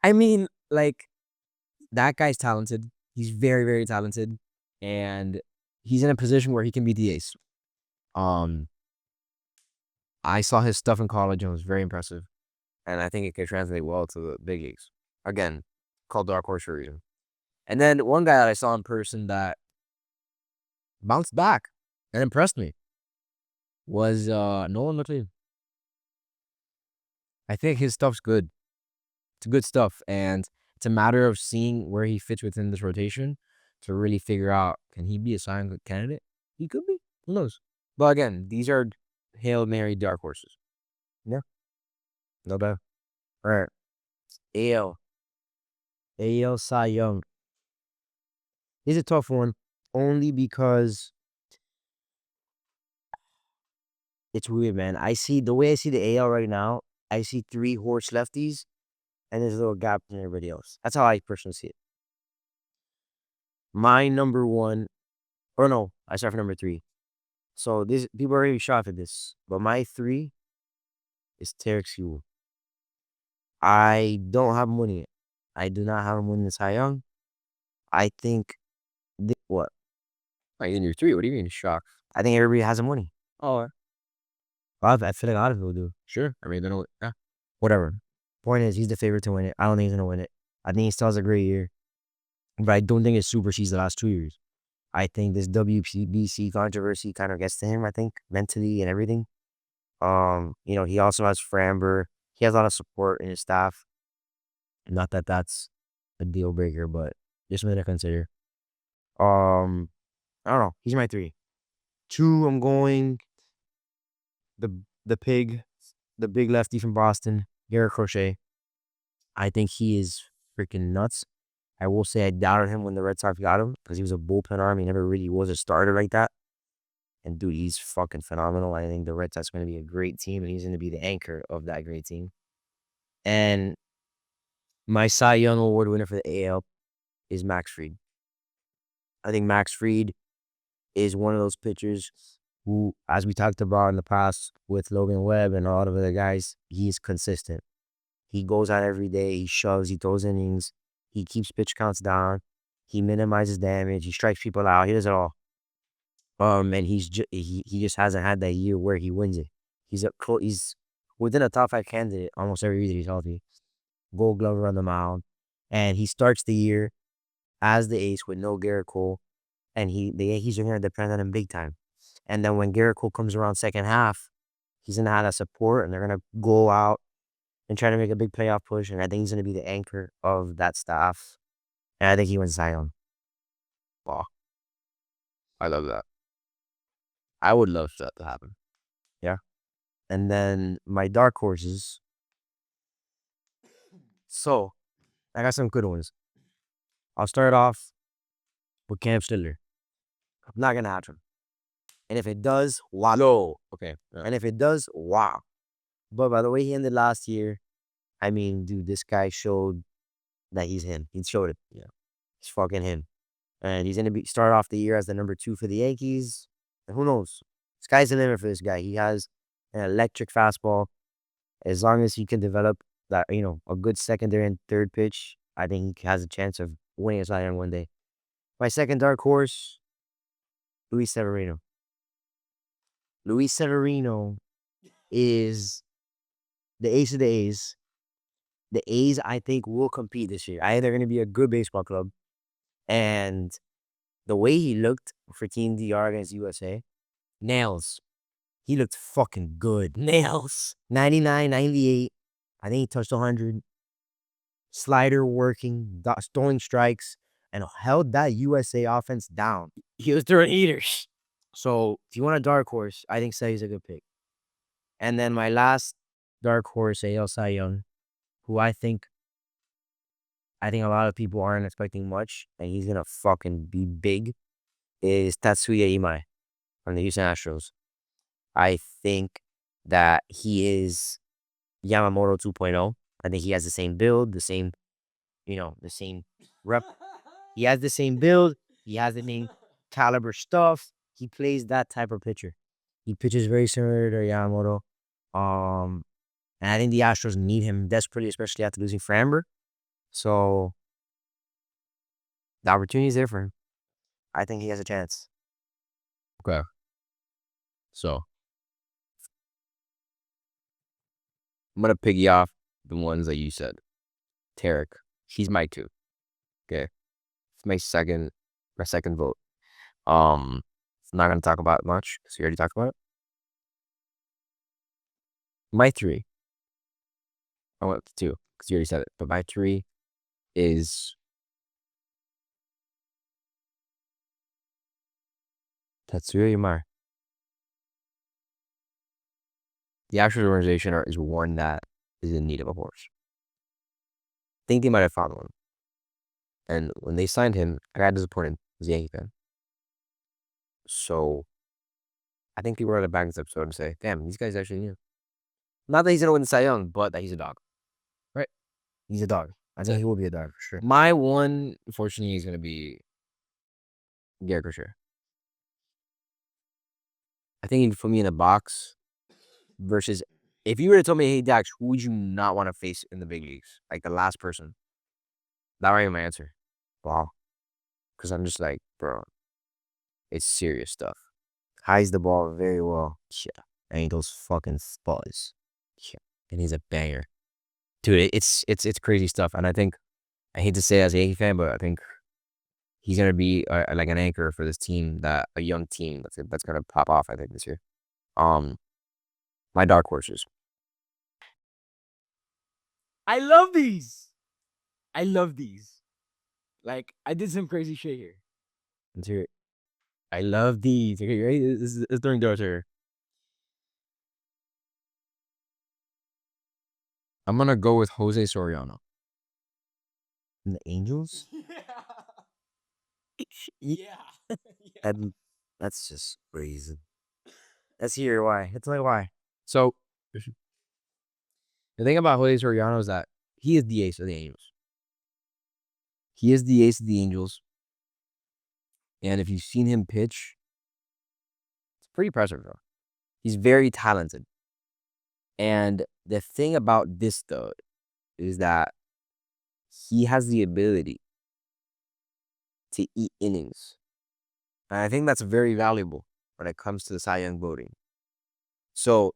I mean, that guy's talented. He's very, very talented. And he's in a position where he can be the ace. I saw his stuff in college and it was very impressive. And I think it could translate well to the big leagues. Again, called dark horse for a reason. And then one guy that I saw in person that bounced back and impressed me was Nolan McLean. I think his stuff's good. It's good stuff. And it's a matter of seeing where he fits within this rotation to really figure out, can he be a Cy Young candidate? He could be. Who knows? But again, these are Hail Mary dark horses. Yeah. No doubt. All right. AL Cy Young. It's a tough one only because it's weird, man. The way I see the AL right now, I see 3 horse lefties and there's a little gap in everybody else. That's how I personally see it. My number 1, or no, I start from number 3. So this people are already shocked at this, but my 3 is Tarek Skubal. I don't have him winning it. I do not have him winning the Cy Young. I think what? In your 3, what do you mean shocked? I think everybody has him winning. Oh, I feel like a lot of people do. Sure. I mean, they don't. Yeah. Whatever. Point is, he's the favorite to win it. I don't think he's gonna win it. I think he still has a great year, but I don't think it supersedes the last 2 years. I think this WBC controversy kind of gets to him, I think, mentally and everything. He also has Framber. He has a lot of support in his staff. Not that that's a deal breaker, but just something to consider. Um, I don't know. He's my three. Two, I'm going the the pig, the big lefty from Boston, Garrett Crochet. I think he is freaking nuts. I will say I doubted him when the Red Sox got him because he was a bullpen arm. He never really was a starter like that. And dude, he's fucking phenomenal. I think the Red Sox are going to be a great team, and he's going to be the anchor of that great team. And my Cy Young Award winner for the AL is Max Fried. I think Max Fried is one of those pitchers who, as we talked about in the past with Logan Webb and a lot of other guys, he is consistent. He goes out every day. He shoves. He throws innings. He keeps pitch counts down. He minimizes damage. He strikes people out. He does it all. And he just hasn't had that year where he wins it. He's within a top 5 candidate almost every year that he's healthy. Gold Glover on the mound, and he starts the year as the ace with no Garrett Cole, and the Yankees are going to depend on him big time. And then when Garrett Cole comes around second half, he's going to have that support, and they're going to go out and try to make a big playoff push. And I think he's going to be the anchor of that staff. And I think he wins Zion. Wow. I love that. I would love that to happen. Yeah. And then my dark horses. So, I got some good ones. I'll start off with Cam Stiller. I'm not going to have him. And if it does, wow. No. Okay. And if it does, wow. But by the way he ended last year, I mean, dude, this guy showed that he's him. He showed it. Yeah. He's fucking him. And he's going to start off the year as the number 2 for the Yankees. And who knows? Sky's the limit for this guy. He has an electric fastball. As long as he can develop that, a good secondary and third pitch, I think he has a chance of winning a Cy Young one day. My second dark horse, Luis Severino. Luis Severino is the ace of the A's. The A's, I think, will compete this year. I think they're going to be a good baseball club. And the way he looked for Team DR against USA, nails. He looked fucking good. Nails. 99, 98. I think he touched 100. Slider working, throwing strikes, and held that USA offense down. He was throwing heaters. So, if you want a dark horse, I think Say's a good pick. And then my last dark horse, AL Cy Young, who I think a lot of people aren't expecting much, and he's going to fucking be big, is Tatsuya Imai from the Houston Astros. I think that he is Yamamoto 2.0. I think he has the same build, the same rep. He has the same build. He has the same caliber stuff. He plays that type of pitcher. He pitches very similar to Yamamoto. And I think the Astros need him desperately, especially after losing Framber. So the opportunity is there for him. I think he has a chance. Okay. So I'm gonna piggy off the ones that you said. Tarek, he's my 2. Okay, it's my second vote. I'm not gonna talk about it much because we already talked about it. My 3. I went to 2 because you already said it, but my 3 is Tatsuya Imai. The Astros organization is one that is in need of a horse. I think they might have found one. And when they signed him, I got disappointed as a Yankee fan. So I think people are going to back this episode and say, damn, these guys actually knew. Not that he's going to win the Cy Young, but that he's a dog. Right? He's a dog. I think he will be a dog for sure. My one, unfortunately, is going to be Garrett Crochet. I think he'd put me in a box versus if you were to tell me, hey, Dax, who would you not want to face in the big leagues? Like the last person. That would be my answer. Wow. Because I'm just like, bro, it's serious stuff. Hides the ball very well. Yeah. And those fucking fuzz. Yeah. And he's a banger. Dude, it's crazy stuff. And I think, I hate to say it as a Yankee fan, but I think he's gonna be like an anchor for this team, that a young team that's gonna pop off, I think, this year. Um, my dark horses. I love these. I love these. Like I did some crazy shit here. Let's hear it. I love these. Okay, you ready? It's during darts here. I'm gonna go with Jose Soriano. And the Angels? Yeah. That's just crazy. Let's hear why. Let's like why. So the thing about Jose Soriano is that he is the ace of the Angels. He is the ace of the Angels. And if you've seen him pitch, it's pretty impressive, though. He's very talented. And the thing about this, though, is that he has the ability to eat innings. And I think that's very valuable when it comes to the Cy Young voting. So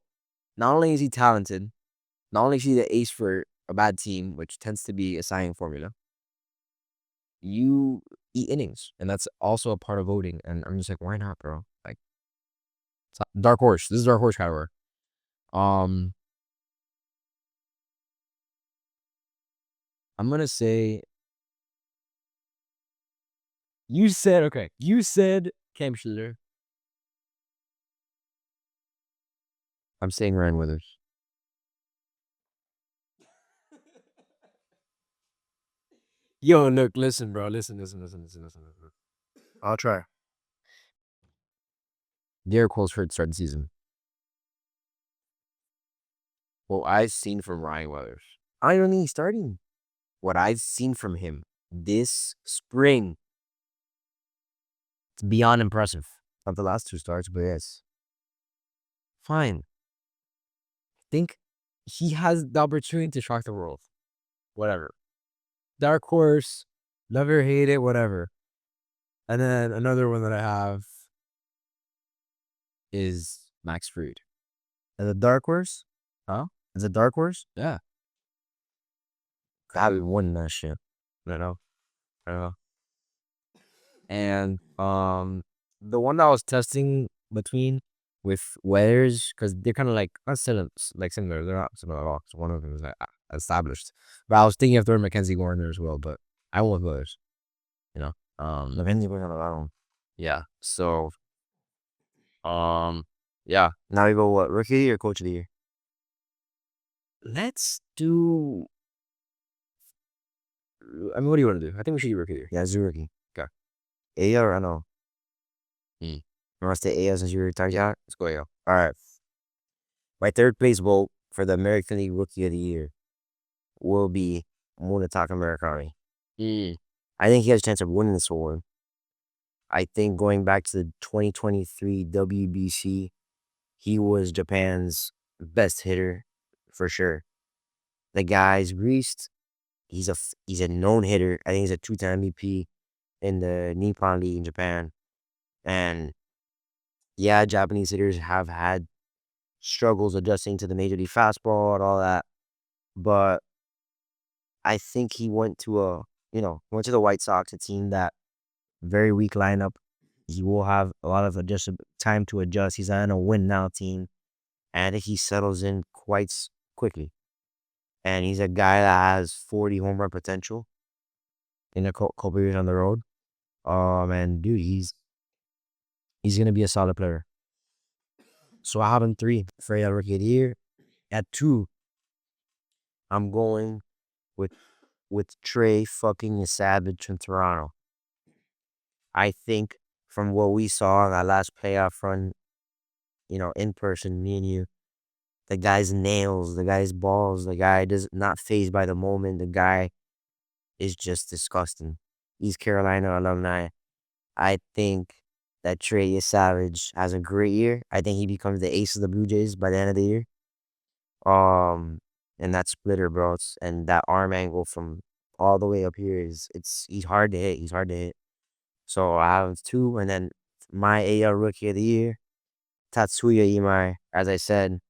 not only is he talented, not only is he the ace for a bad team, which tends to be a Cy Young formula, you eat innings. And that's also a part of voting. And I'm just like, why not, bro? Like, dark horse. This is dark horse category. I'm gonna say You said okay. You said Cam Schiller. I'm saying Ryan Withers. Yo, look, listen, bro. Listen. I'll try. Derek Cole's hurt to start the season. What I've seen from Ryan Weathers, I don't think he's starting. What I've seen from him this spring, it's beyond impressive. Not the last two starts, but yes. Fine. I think he has the opportunity to shock the world. Whatever. Dark horse, love it or hate it, whatever. And then another one that I have Is Max Fried. As a dark horse? Huh? As a dark horse? Yeah. I haven't won that shit. I know. And the one that I was testing between with Weathers, because they're kind of like not similar. They're not similar at all. Because one of them is like established. But I was thinking of throwing Mackenzie Gore in there as well. But I went with Weathers. You know. Mackenzie was on the bottom. Yeah. So yeah. Now we go what? Rookie of the year or coach of the year? Let's do. I mean, what do you want to do? I think we should do rookie of the year. Yeah, it's a rookie. Okay. AL or NL? Hmm. You want to stay AL since you retired? Yeah. Let's go. Yeah. All right. My third place vote for the American League Rookie of the Year will be Munetaka Murakami. I think he has a chance of winning this award. I think going back to the 2023 WBC, he was Japan's best hitter for sure. The guy's greased. He's a known hitter. I think he's a two-time MVP in the Nippon League in Japan. And yeah, Japanese hitters have had struggles adjusting to the major league fastball and all that. But I think he went to went to the White Sox, a team that very weak lineup. He will have a lot of time to adjust. He's on a win now team. And I think he settles in quite quickly. And he's a guy that has 40 home run potential in a couple years on the road. And dude, he's gonna be a solid player. So I have him 3 for AL Rookie of the Year. At 2, I'm going with Trey fucking Savage from Toronto. I think from what we saw in that last playoff run, in person, me and you, the guy's nails, the guy's balls, the guy does not phased by the moment. The guy is just disgusting. East Carolina alumni. I think that Trey Savage has a great year. I think he becomes the ace of the Blue Jays by the end of the year. And that splitter, bro, and that arm angle from all the way up here he's hard to hit. He's hard to hit. So I have 2, and then my AL Rookie of the Year, Tatsuya Imai. As I said,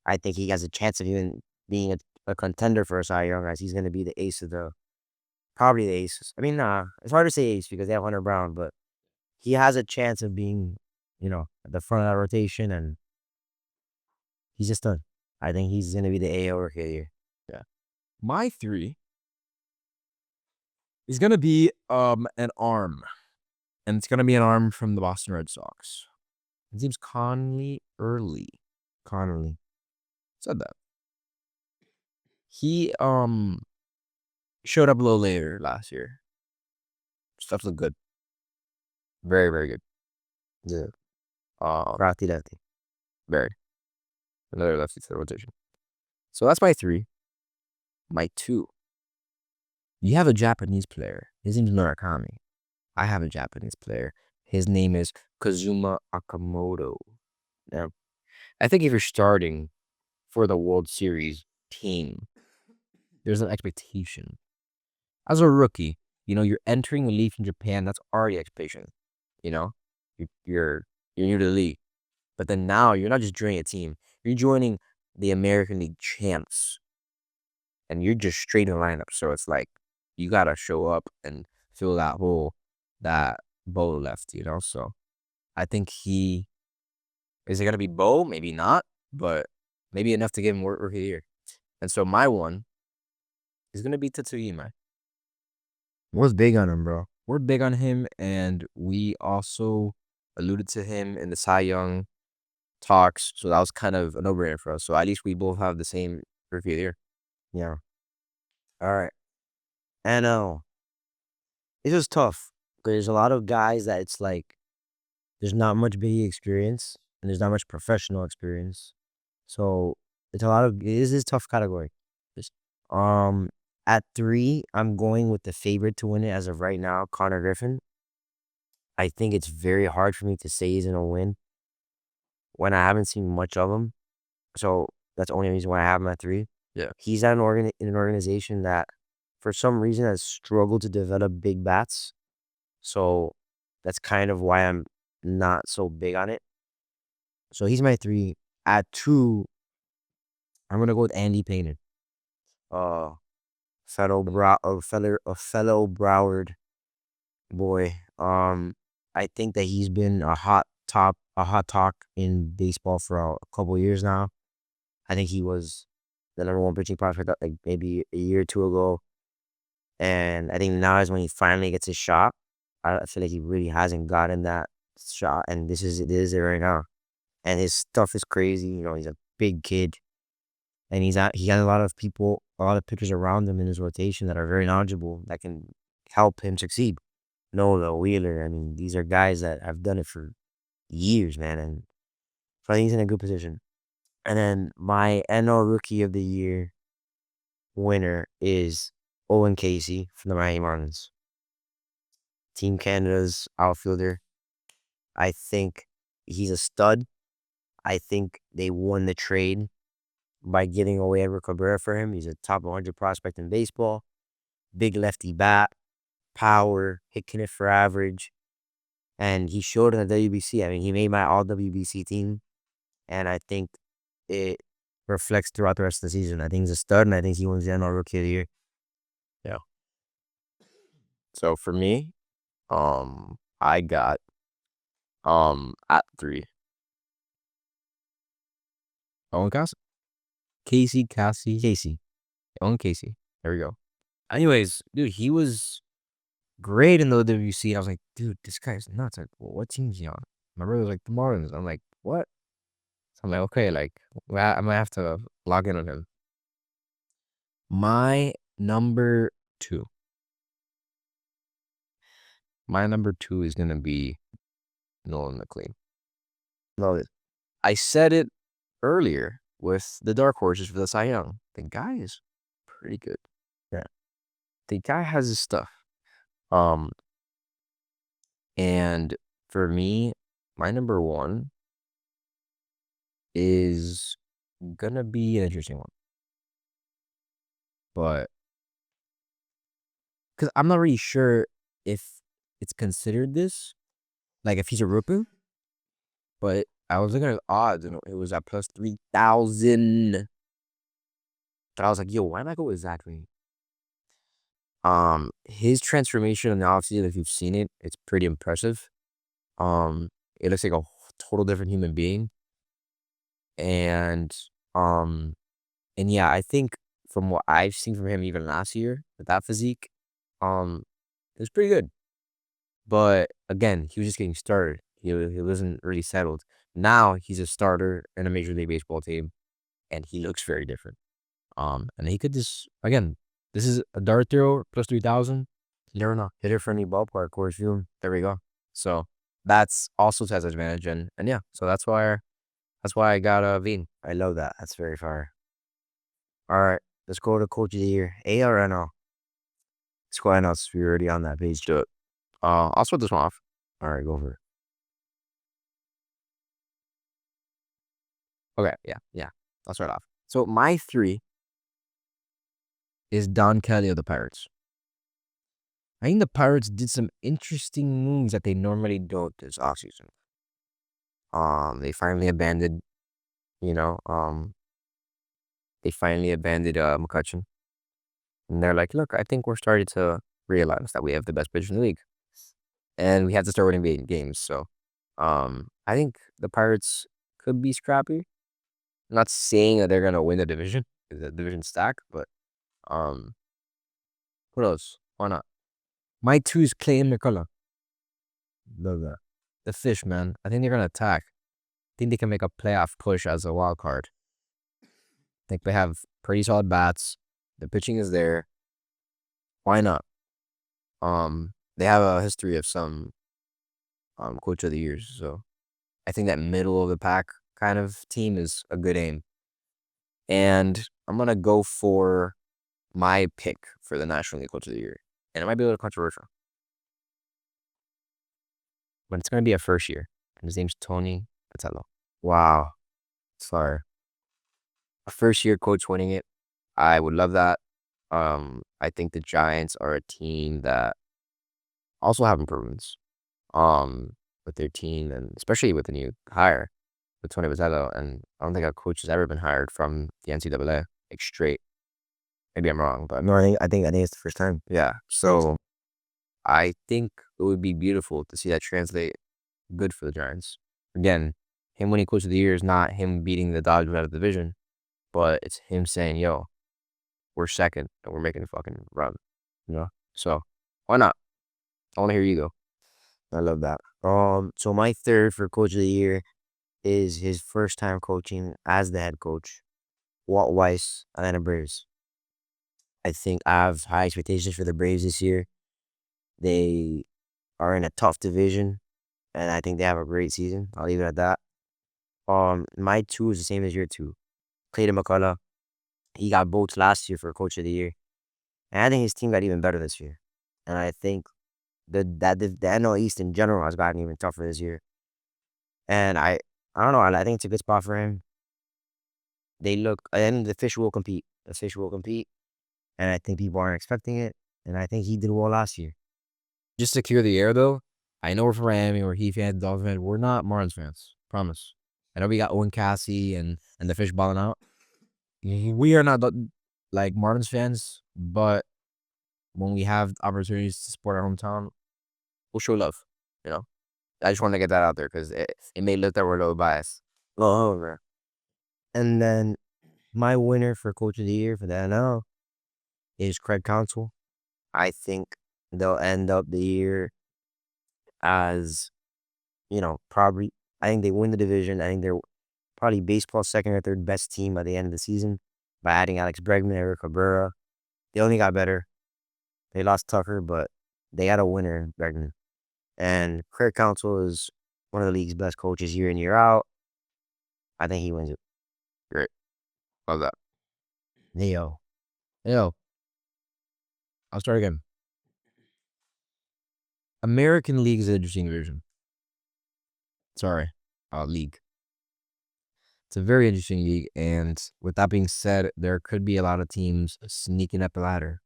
I think he has a chance of even being a contender for a Cy Young, as he's going to be the ace of the Probably the ace. I mean, it's hard to say ace because they have Hunter Brown, but he has a chance of being, at the front of that rotation, and he's just done. I think he's gonna be the AL Rookie of the Year. My 3 is gonna be an arm, and it's gonna be an arm from the Boston Red Sox. His name's Conley Early. Conley. Said that. He Showed up a little later last year. Stuff looked good. Very, very good. Yeah. Uh, Lefty. very. Another lefty to the rotation. So that's my 3. My 2. You have a Japanese player. His name's Murakami. I have a Japanese player. His name is Kazuma Akamoto. Now, I think if you're starting for the World Series team, there's an expectation. As a rookie, you're entering the league in Japan. That's already expectation. You're new to the league. But then now you're not just joining a team. You're joining the American League champs. And you're just straight in the lineup. So it's like you gotta show up and fill that hole that Bo left, So I think is it gonna be Bo? Maybe not, but maybe enough to give him Rookie of the Year. And so my one is gonna be Tatsuyima. We're big on him, bro. We're big on him, and we also alluded to him in the Cy Young talks, so that was kind of a no-brainer for us. So at least we both have the same Rookie of the Year. Yeah. All right. NL. It was tough. There's a lot of guys that it's like there's not much big experience and there's not much professional experience. So it is a tough category. At 3, I'm going with the favorite to win it as of right now, Connor Griffin. I think it's very hard for me to say he's gonna win when I haven't seen much of him. So that's the only reason why I have him at 3. Yeah. He's at in an organization that for some reason has struggled to develop big bats. So that's kind of why I'm not so big on it. So he's my 3. At 2, I'm gonna go with Andy Payton. Fellow Broward boy. I think that he's been a hot talk in baseball for a couple years now. I think he was the number 1 pitching prospect like maybe a year or 2 ago. And I think now is when he finally gets his shot. I feel like he really hasn't gotten that shot, and this is it right now. And his stuff is crazy. He's a big kid, and he has a lot of pitchers around him in his rotation that are very knowledgeable that can help him succeed. Nola, Wheeler. I mean, these are guys that have done it for years, man, and so I think he's in a good position. And then my NL Rookie of the Year winner is Owen Casey from the Miami Marlins. Team Canada's outfielder. I think he's a stud. I think they won the trade by giving away Edward Cabrera for him. He's a top 100 prospect in baseball. Big lefty bat, power, hitting it for average. And he showed in the WBC. I mean, he made my All-WBC team. And I think it reflects throughout the rest of the season. I think he's a stud, and I think he wins the NL Rookie of the Year. Yeah. So for me, I got at 3. Owen Casey. Owen Casey. There we go. Anyways, dude, he was great in the WC. I was like, dude, this guy's nuts. Like, well, what team is he on? My brother was like, the Marlins. I'm like, what? So I'm like, okay, like, I might have to log in on him. My number 2. My number 2 is going to be Nolan McLean. Love it. I said it earlier with the dark horses for the Cy Young. The guy is pretty good. Yeah. The guy has his stuff. And for me, my number 1 is gonna be an interesting one. But because I'm not really sure if it's considered this, like if he's a rookie. But I was looking at the odds, and it was at plus 3,000. But I was like, yo, why not go with Zach Green? His transformation in the offseason, if you've seen it, it's pretty impressive. It looks like a total different human being. And um and yeah, I think from what I've seen from him even last year with that physique, it was pretty good. But again, he was just getting started. He wasn't really settled. Now he's a starter in a Major League Baseball team, and he looks very different. And he could just again, this is a dart thrower plus 3,000. You never know. Hit it from any ballpark, Coors Field. There we go. So that's also to his advantage, and yeah, so that's why I got Veen. I love that. That's very fire. All right, let's go to Coach of the Year. A or NL? Let's go NL. We're already on that page. Do it. I'll start this one off. All right, go for it. Okay, yeah. I'll start off. So my 3 is Don Kelly of the Pirates. I think the Pirates did some interesting moves that they normally don't this offseason. They finally abandoned, you know, McCutcheon. And they're like, look, I think we're starting to realize that we have the best pitcher in the league. And we have to start winning games. So I think the Pirates could be scrappy. I'm not saying that they're gonna win the division, the division stack, but what else? Why not? My 2 is Clayton McCullough. Love that. The Fish, man. I think they're gonna attack. I think they can make a playoff push as a wild card. I think they have pretty solid bats. The pitching is there. Why not? They have a history of some coach of the years, so I think that middle of the pack kind of team is a good aim. And I'm gonna go for my pick for the National League Coach of the Year, and it might be a little controversial, but it's gonna be a first year, and his name's Tony Patello. Wow. Sorry. A first year coach winning it, I would love that. I think the Giants are a team that also have improvements, with their team, and especially with the new hire with Tony Vitello. And I don't think a coach has ever been hired from the NCAA like straight. Maybe I'm wrong, but No, I think it's the first time. yeah. So I think it would be beautiful to see that translate good for the Giants. Again, him winning Coach of the Year is not him beating the Dodgers out of the division, but it's him saying, "Yo, we're second and we're making a fucking run." You know. So why not? I want to hear you go. I love that. So my 3rd for Coach of the Year is his first time coaching as the head coach, Walt Weiss, Atlanta Braves. I think I have high expectations for the Braves this year. They are in a tough division, and I think they have a great season. I'll leave it at that. My 2 is the same as your 2. Clayton McCullough. He got votes last year for Coach of the Year, and I think his team got even better this year. And I think the NL East in general has gotten even tougher this year. And I don't know. I think it's a good spot for him. And the Fish will compete. The Fish will compete, and I think people aren't expecting it. And I think he did well last year. Just to clear the air, though, I know we're from Miami, we're Heat fans, Dolphins fans. We're not Marlins fans. Promise. I know we got Owen Cassie and the Fish balling out. We are not like Marlins fans, but when we have opportunities to support our hometown, we'll show love. You know, I just want to get that out there because it may look that we're a little biased. Oh, man. And then my winner for Coach of the Year for the NL is Craig Counsell. I think they'll end up the year as, probably, I think they win the division. I think they're probably baseball's second or third best team by the end of the season by adding Alex Bregman, Eric Cabrera. They only got better. They lost Tucker, but they got a winner in Bregman. And Craig Counsell is one of the league's best coaches year in, year out. I think he wins it. Great. Love that. Yo. I'll start again. American League is an interesting division. Sorry, league. It's a very interesting league, and with that being said, there could be a lot of teams sneaking up the ladder.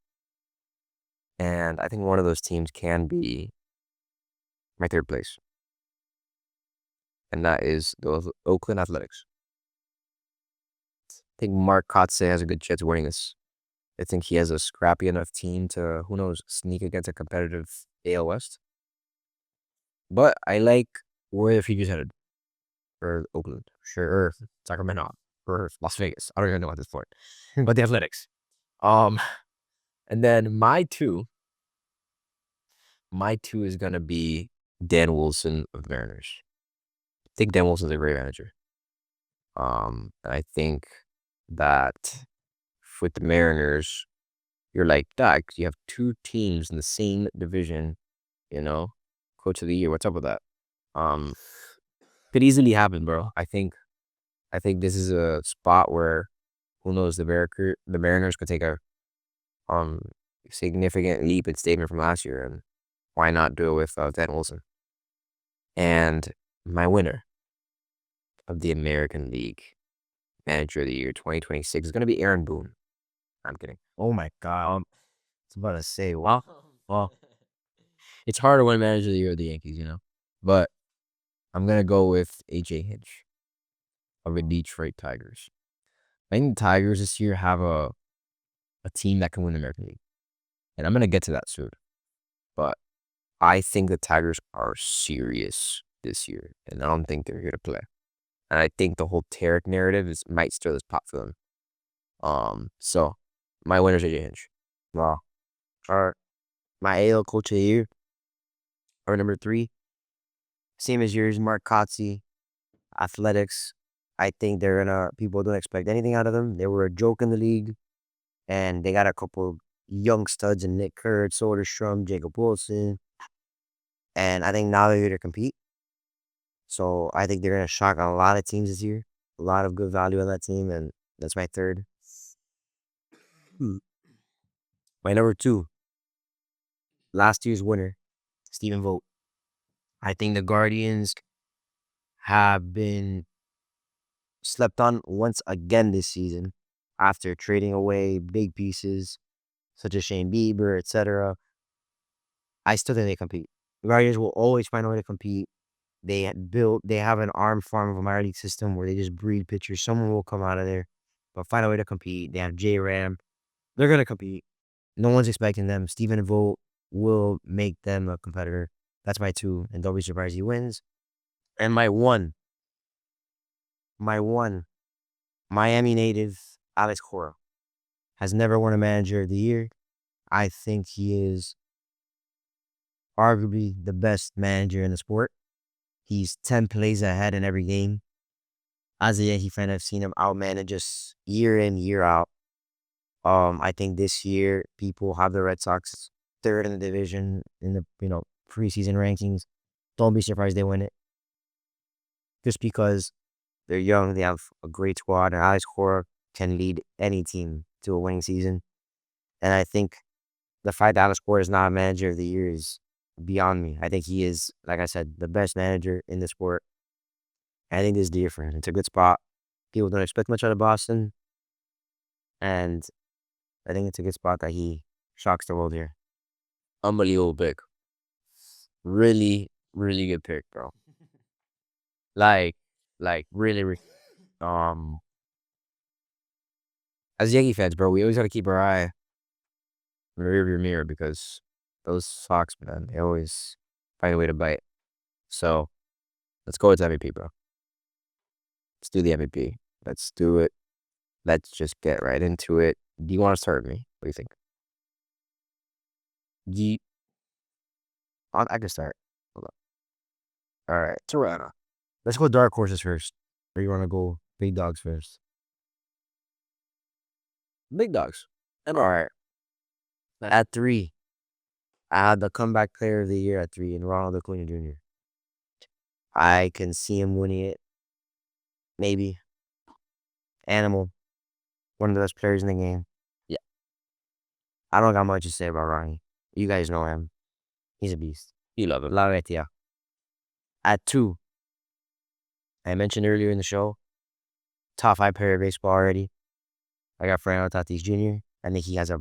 And I think one of those teams can be my 3rd place. And that is the Oakland Athletics. I think Mark Kotze has a good chance of winning this. I think he has a scrappy enough team to, who knows, sneak against a competitive AL West. But I like where the future's headed. Or Oakland, sure, or Sacramento, or Las Vegas. I don't even know at this point. But the Athletics. And then my two is gonna be Dan Wilson of Mariners. I think Dan Wilson's a great manager. I think that with the Mariners, you're like, Doc, you have two teams in the same division, Coach of the year. What's up with that? Could easily happen, bro. I think this is a spot where, who knows, the Mariners could take a um significant leap in statement from last year, and why not do it with Dan Wilson? And my winner of the American League Manager of the Year 2026 is going to be Aaron Boone. I'm kidding. Oh my God. I was about to say, wow. Well, It's hard to win Manager of the Year of the Yankees, but I'm going to go with AJ Hinch of the Detroit Tigers. I think the Tigers this year have a team that can win the American League. And I'm going to get to that soon. But I think the Tigers are serious this year. And I don't think they're here to play. And I think the whole Tarek narrative might stir this pot for them. So my winner's AJ Hinch. Wow. My AL Coach of the Year, or number 3, same as yours, Mark Kotze, Athletics. I think people don't expect anything out of them. They were a joke in the league, and they got a couple young studs in Nick Kurtz, Soderstrom, Jacob Wilson, and I think now they're here to compete. So I think they're going to shock a lot of teams this year. A lot of good value on that team, and that's my 3rd. My number 2, last year's winner, Stephen Vogt. I think the Guardians have been slept on once again this season after trading away big pieces such as Shane Bieber, etc. I still think they compete. The Guardians will always find a way to compete. They have an arm farm of a minor league system where they just breed pitchers. Someone will come out of there, but find a way to compete. They have J Ram. They're gonna compete. No one's expecting them. Stephen Vogt will make them a competitor. That's my 2, and don't be surprised he wins. And my 1, Miami native Alex Cora has never won a Manager of the Year. I think he is arguably the best manager in the sport. He's 10 plays ahead in every game. As a Yankee fan, I've seen him outmanage us year in, year out. I think this year people have the Red Sox 3rd in the division in the preseason rankings. Don't be surprised they win it. Just because they're young, they have a great squad, and Alex Cora can lead any team to a winning season. And I think the fact that Alex Cora is not a Manager of the Year is beyond me. I think he is, like I said, the best manager in the sport. I think this is different. It's a good spot. People don't expect much out of Boston. And I think it's a good spot that he shocks the world here. Unbelievable pick. Really, really good pick, bro. Like, really, as Yankee fans, bro, we always got to keep our eye in the rearview mirror because those Sox, man, they always find a way to bite. So let's go with MVP, bro. Let's do the MVP. Let's do it. Let's just get right into it. Do you want to start with me? What do you think? I can start. Hold on. All right, Toronto. Let's go dark horses first. Or you want to go big dogs first? Big dogs. All right. At 3, I had the comeback player of the year at 3 in Ronald Acuna Jr. I can see him winning it. Maybe. Animal. One of the best players in the game. Yeah. I don't got much to say about Ronnie. You guys know him. He's a beast. You love him. Love it, yeah. At 2, I mentioned earlier in the show, top 5 player of baseball already. I got Fernando Tatis Jr. I think he has a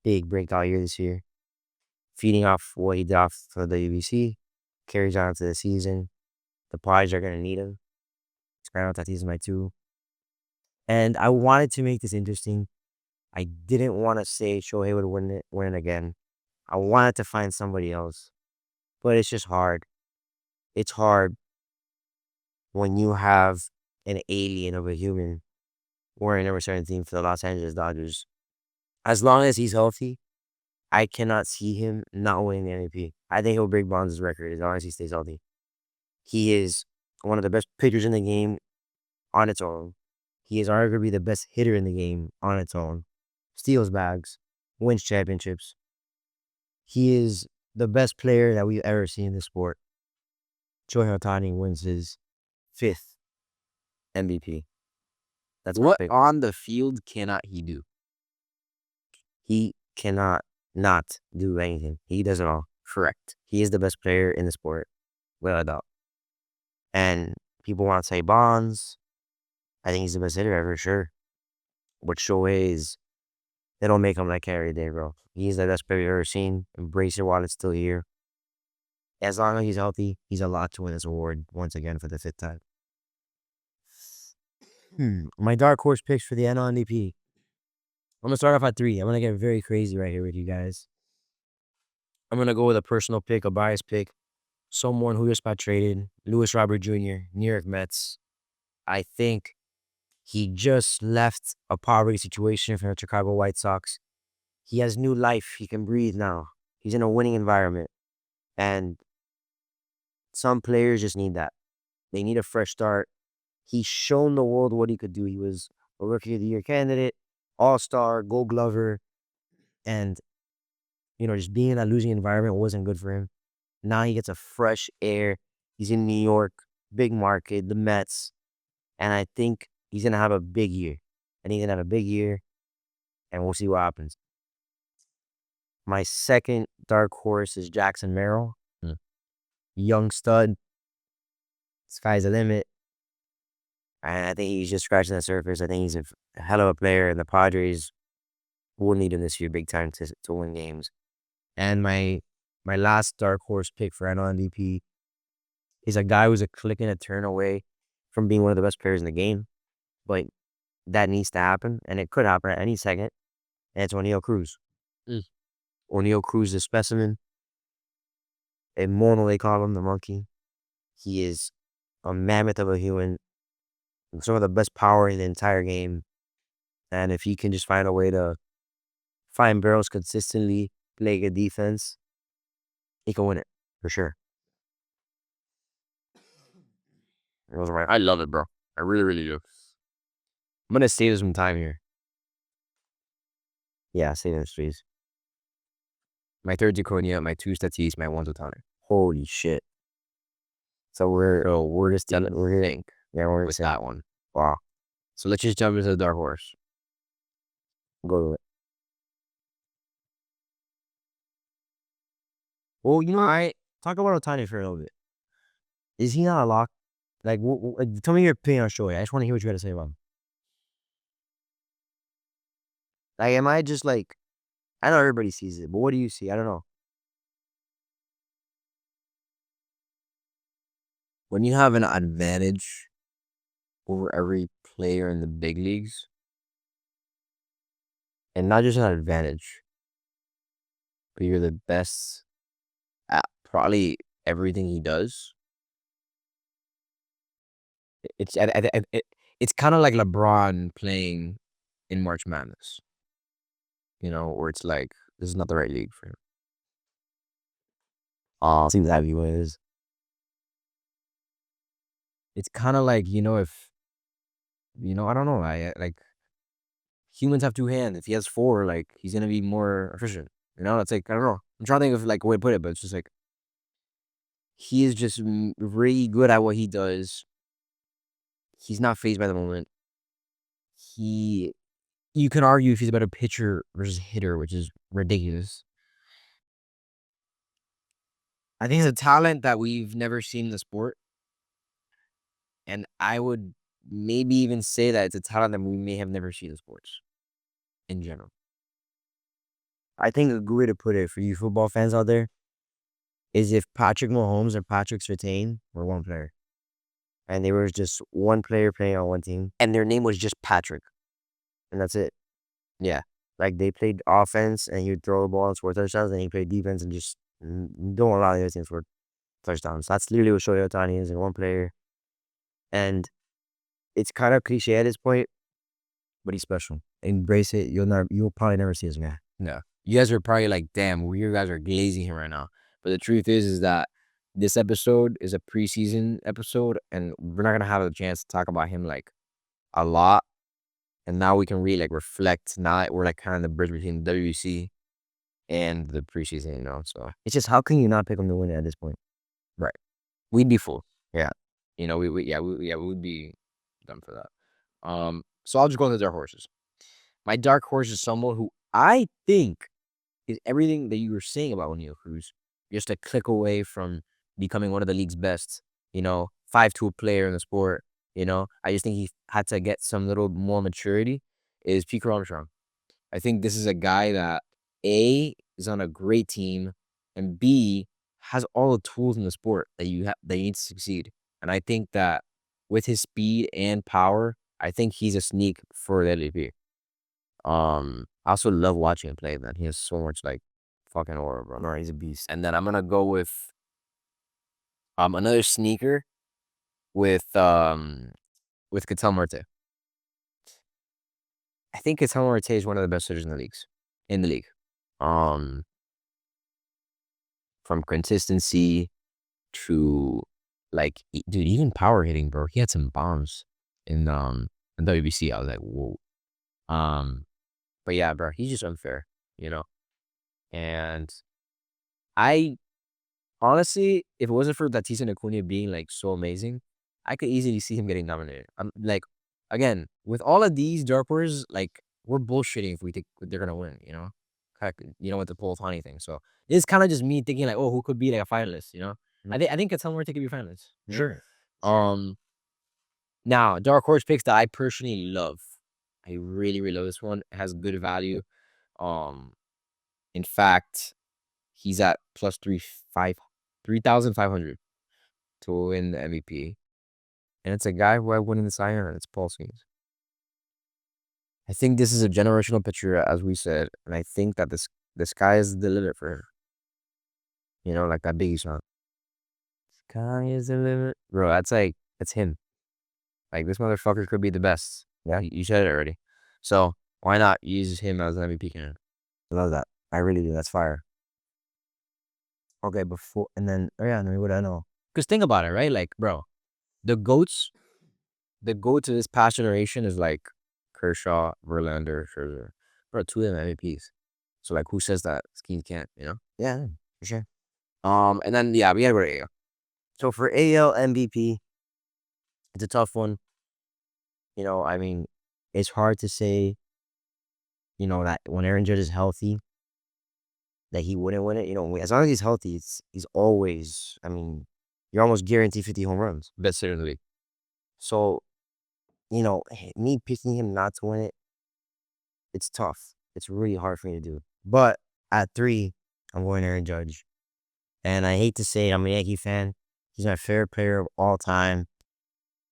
big breakout year this year. Feeding off what he did off for the WBC, carries on to the season. The Padres are going to need him. Fernando Tatis is my 2. And I wanted to make this interesting. I didn't want to say Shohei would win it again. I wanted to find somebody else, but it's just hard. It's hard when you have an alien of a human wearing number 17 for the Los Angeles Dodgers. As long as he's healthy, I cannot see him not winning the MVP. I think he'll break Bonds' record as long as he stays healthy. He is one of the best pitchers in the game on its own. He is arguably the best hitter in the game on its own. Steals bags, wins championships. He is the best player that we've ever seen in the sport. Shohei Ohtani wins his 5th MVP. That's What pick. on the field cannot he do? He cannot not do anything. He does it all. Correct. He is the best player in the sport, without a doubt. And people want to say Bonds. I think he's the best hitter ever, sure. But Shohei is, they don't make him like every day, bro. He's the best player you've ever seen. Embrace it while it's still here. As long as he's healthy, he's a lot to win this award once again for the 5th time. My dark horse picks for the NL MVP. I'm going to start off at 3. I'm going to get very crazy right here with you guys. I'm going to go with a personal pick, a biased pick. Someone who just got traded. Luis Robert Jr., New York Mets. I think he just left a poverty situation from the Chicago White Sox. He has new life. He can breathe now. He's in a winning environment. And some players just need that. They need a fresh start. He's shown the world what he could do. He was a Rookie of the Year candidate, All-Star, Gold Glover. And, just being in that losing environment wasn't good for him. Now he gets a fresh air. He's in New York, big market, the Mets. And I think he's going to have a big year. And we'll see what happens. My second dark horse is Jackson Merrill. Young stud. Sky's the limit. And I think he's just scratching the surface. I think he's a hell of a player. And the Padres will need him this year big time to win games. And my last dark horse pick for NL MVP is a guy who's a click and a turn away from being one of the best players in the game. But that needs to happen. And it could happen at any second. And it's O'Neal Cruz. O'Neal Cruz is a specimen. Immortal, they call him, the monkey. He is a mammoth of a human. Some of the best power in the entire game. And if he can just find a way to find barrels consistently, play good defense, he can win it, for sure. Those are my, I love it, bro. I really, really do. I'm going to save some time here. Yeah, save this, please. My 3rd Deconia, my 2 Tatis, my 1 Ohtani. Holy shit. So we're just Done we're think yeah, we're with saying, that one. wow, So let's just jump into the dark horse. go to it. Well, I talk about Ohtani for a little bit. Is he not a lock? Like, tell me your opinion on Shohei. I just want to hear what you got to say about him. Like, am I just like, I know everybody sees it, but what do you see? I don't know. When you have an advantage over every player in the big leagues, And not just an advantage. but you're the best at probably everything he does, it's kind of like LeBron playing in March Madness. Where it's like, this is not the right league for him. Seems that be what it is. It's kind of like, if, I don't know, like, humans have 2 hands. If he has 4, like, he's going to be more efficient. It's like, I don't know. I'm trying to think of, like, a way to put it, but it's just like, he is just really good at what he does. He's not fazed by the moment. You can argue if he's a better pitcher versus hitter, which is ridiculous. I think it's a talent that we've never seen in the sport. And I would maybe even say that it's a talent that we may have never seen in sports in general. I think a good way to put it for you football fans out there is if Patrick Mahomes or Patrick Surtain were one player. And they were just one player playing on one team. And their name was just Patrick. And that's it. Yeah. Like they played offense and you throw the ball and score touchdowns, and he played defense and just don't allow the other team for touchdowns. That's literally what Shohei Ohtani is in one player. And it's kind of cliche at this point, but he's special. Embrace it. You'll probably never see his again. No. You guys are probably like, damn, you guys are glazing him right now. But the truth is that this episode is a preseason episode, and we're not gonna have a chance to talk about him like a lot. And now we can really like reflect. Now we're like kind of the bridge between the WBC and the preseason, So It's just how can you not pick him to win it at this point? we'd be full. Yeah. We would be done for that. So I'll just go into dark horses. My dark horse is someone who I think is everything that you were saying about O'Neal Cruz, just a click away from becoming one of the league's best. 5-tool player in the sport. I just think he had to get some little more maturity. Is Pico Armstrong. I think this is a guy that A is on a great team, and B has all the tools in the sport that you need to succeed. And I think that with his speed and power, I think he's a sneak for the MVP. I also love watching him play, man. He has so much like fucking aura, bro. No, he's a beast. And then I'm gonna go with another sneaker with Ketel Marte. I think Ketel Marte is one of the best hitters in the league. From consistency to like, dude, even power hitting, bro. He had some bombs in WBC. I was like, whoa. But yeah, bro, he's just unfair, And I honestly, if it wasn't for Tatis and Acuna being like so amazing, I could easily see him getting nominated. I'm like, again, with all of these dark horses, like we're bullshitting if we think they're gonna win, with the Paul Ohtani thing. So it's kind of just me thinking like, oh, who could be like a finalist, I think Ketel Marte could be finalist. Sure. Now dark horse picks that I personally love. I really, really love this one. It has good value. In fact, he's at plus 3,500 to win the MVP. And it's a guy who I won in the Cy Young, and it's Paul Skeens. I think this is a generational pitcher, as we said, and I think that the sky is the limit for him. Like that Biggie song. Sky is the limit. Bro, that's him. Like this motherfucker could be the best. Yeah, you said it already. So why not use him as an MVP candidate? I love that. I really do. That's fire. Okay, and then what I know. Because think about it, right? Like, bro, the goats of this past generation is like Kershaw, Verlander, Scherzer. Bro, 2 of them MVPs. So like, who says that Skeens can't? Yeah, for sure. And then we gotta go to AL. So for AL MVP, it's a tough one. I mean, it's hard to say. That when Aaron Judge is healthy, that he wouldn't win it. As long as he's healthy, he's always. I mean, you're almost guaranteed 50 home runs. Best hitter in the league. So, me picking him not to win it, it's tough. It's really hard for me to do. But at 3, I'm going Aaron Judge. And I hate to say it, I'm a Yankee fan. He's my favorite player of all time.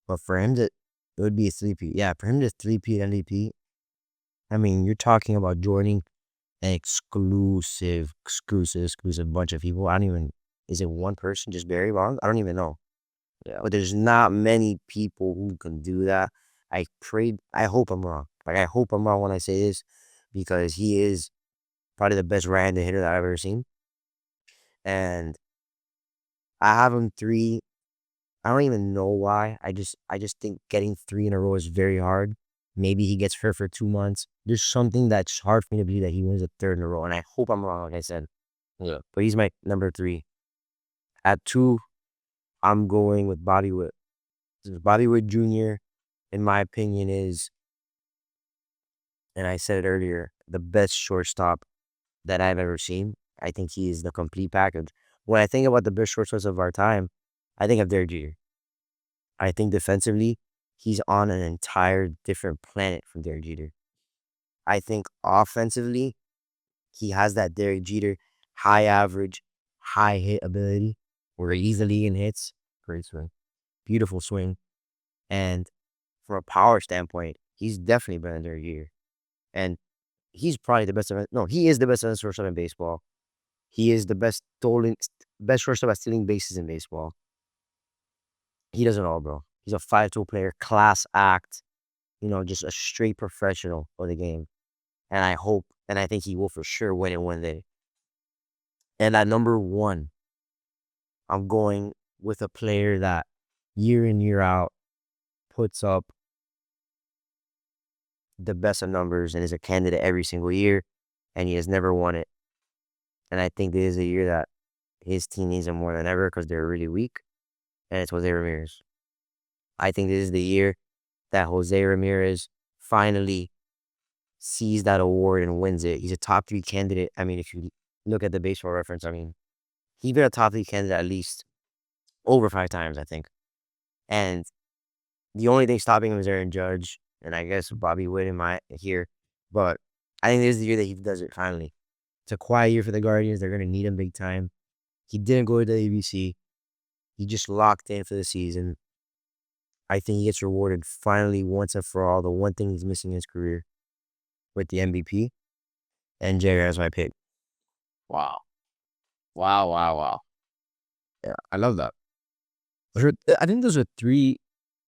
But for him it would be a 3-peat. Yeah, for him to 3-peat MVP, I mean, you're talking about joining an exclusive bunch of people. Is it one person, just Barry Bonds? I don't even know. Yeah. But there's not many people who can do that. I hope I'm wrong. Like, I hope I'm wrong when I say this, because he is probably the best right-handed hitter that I've ever seen. And I have him 3. I don't even know why. I just think getting 3 in a row is very hard. Maybe he gets hurt for 2 months. There's something that's hard for me to believe that he wins a 3rd in a row. And I hope I'm wrong, like I said. Yeah. But he's my number 3. At 2, I'm going with Bobby Witt. Bobby Witt Jr., in my opinion, is, and I said it earlier, the best shortstop that I've ever seen. I think he is the complete package. When I think about the best shortstops of our time, I think of Derek Jeter. I think defensively, he's on an entire different planet from Derek Jeter. I think offensively, he has that Derek Jeter high average, high hit ability, where he leads the league in hits. Great swing. Beautiful swing. And from a power standpoint, he's definitely better than Derek Jeter. And he's probably the best. No, he is the best shortstop in baseball. He is the best shortstop at stealing bases in baseball. He does it all, bro. He's a 5-tool player, class act. Just a straight professional for the game. And I hope, and I think he will for sure win it one day. And at number 1, I'm going with a player that year in, year out puts up the best of numbers and is a candidate every single year, and he has never won it. And I think this is a year that his team needs him more than ever because they're really weak, and it's Jose Ramirez. I think this is the year that Jose Ramirez finally sees that award and wins it. He's a top 3 candidate. I mean, if you look at the baseball reference, I mean, he's been a top 3 candidate at least over 5 times, I think. And the only thing stopping him is Aaron Judge, and I guess Bobby Witt in my here. But I think this is the year that he does it finally. It's a quiet year for the Guardians. They're going to need him big time. He didn't go to the WBC. He just locked in for the season. I think he gets rewarded finally once and for all. The one thing he's missing in his career with the MVP. And Jerry has my pick. Wow. Wow. Yeah. I love that. I think those are 3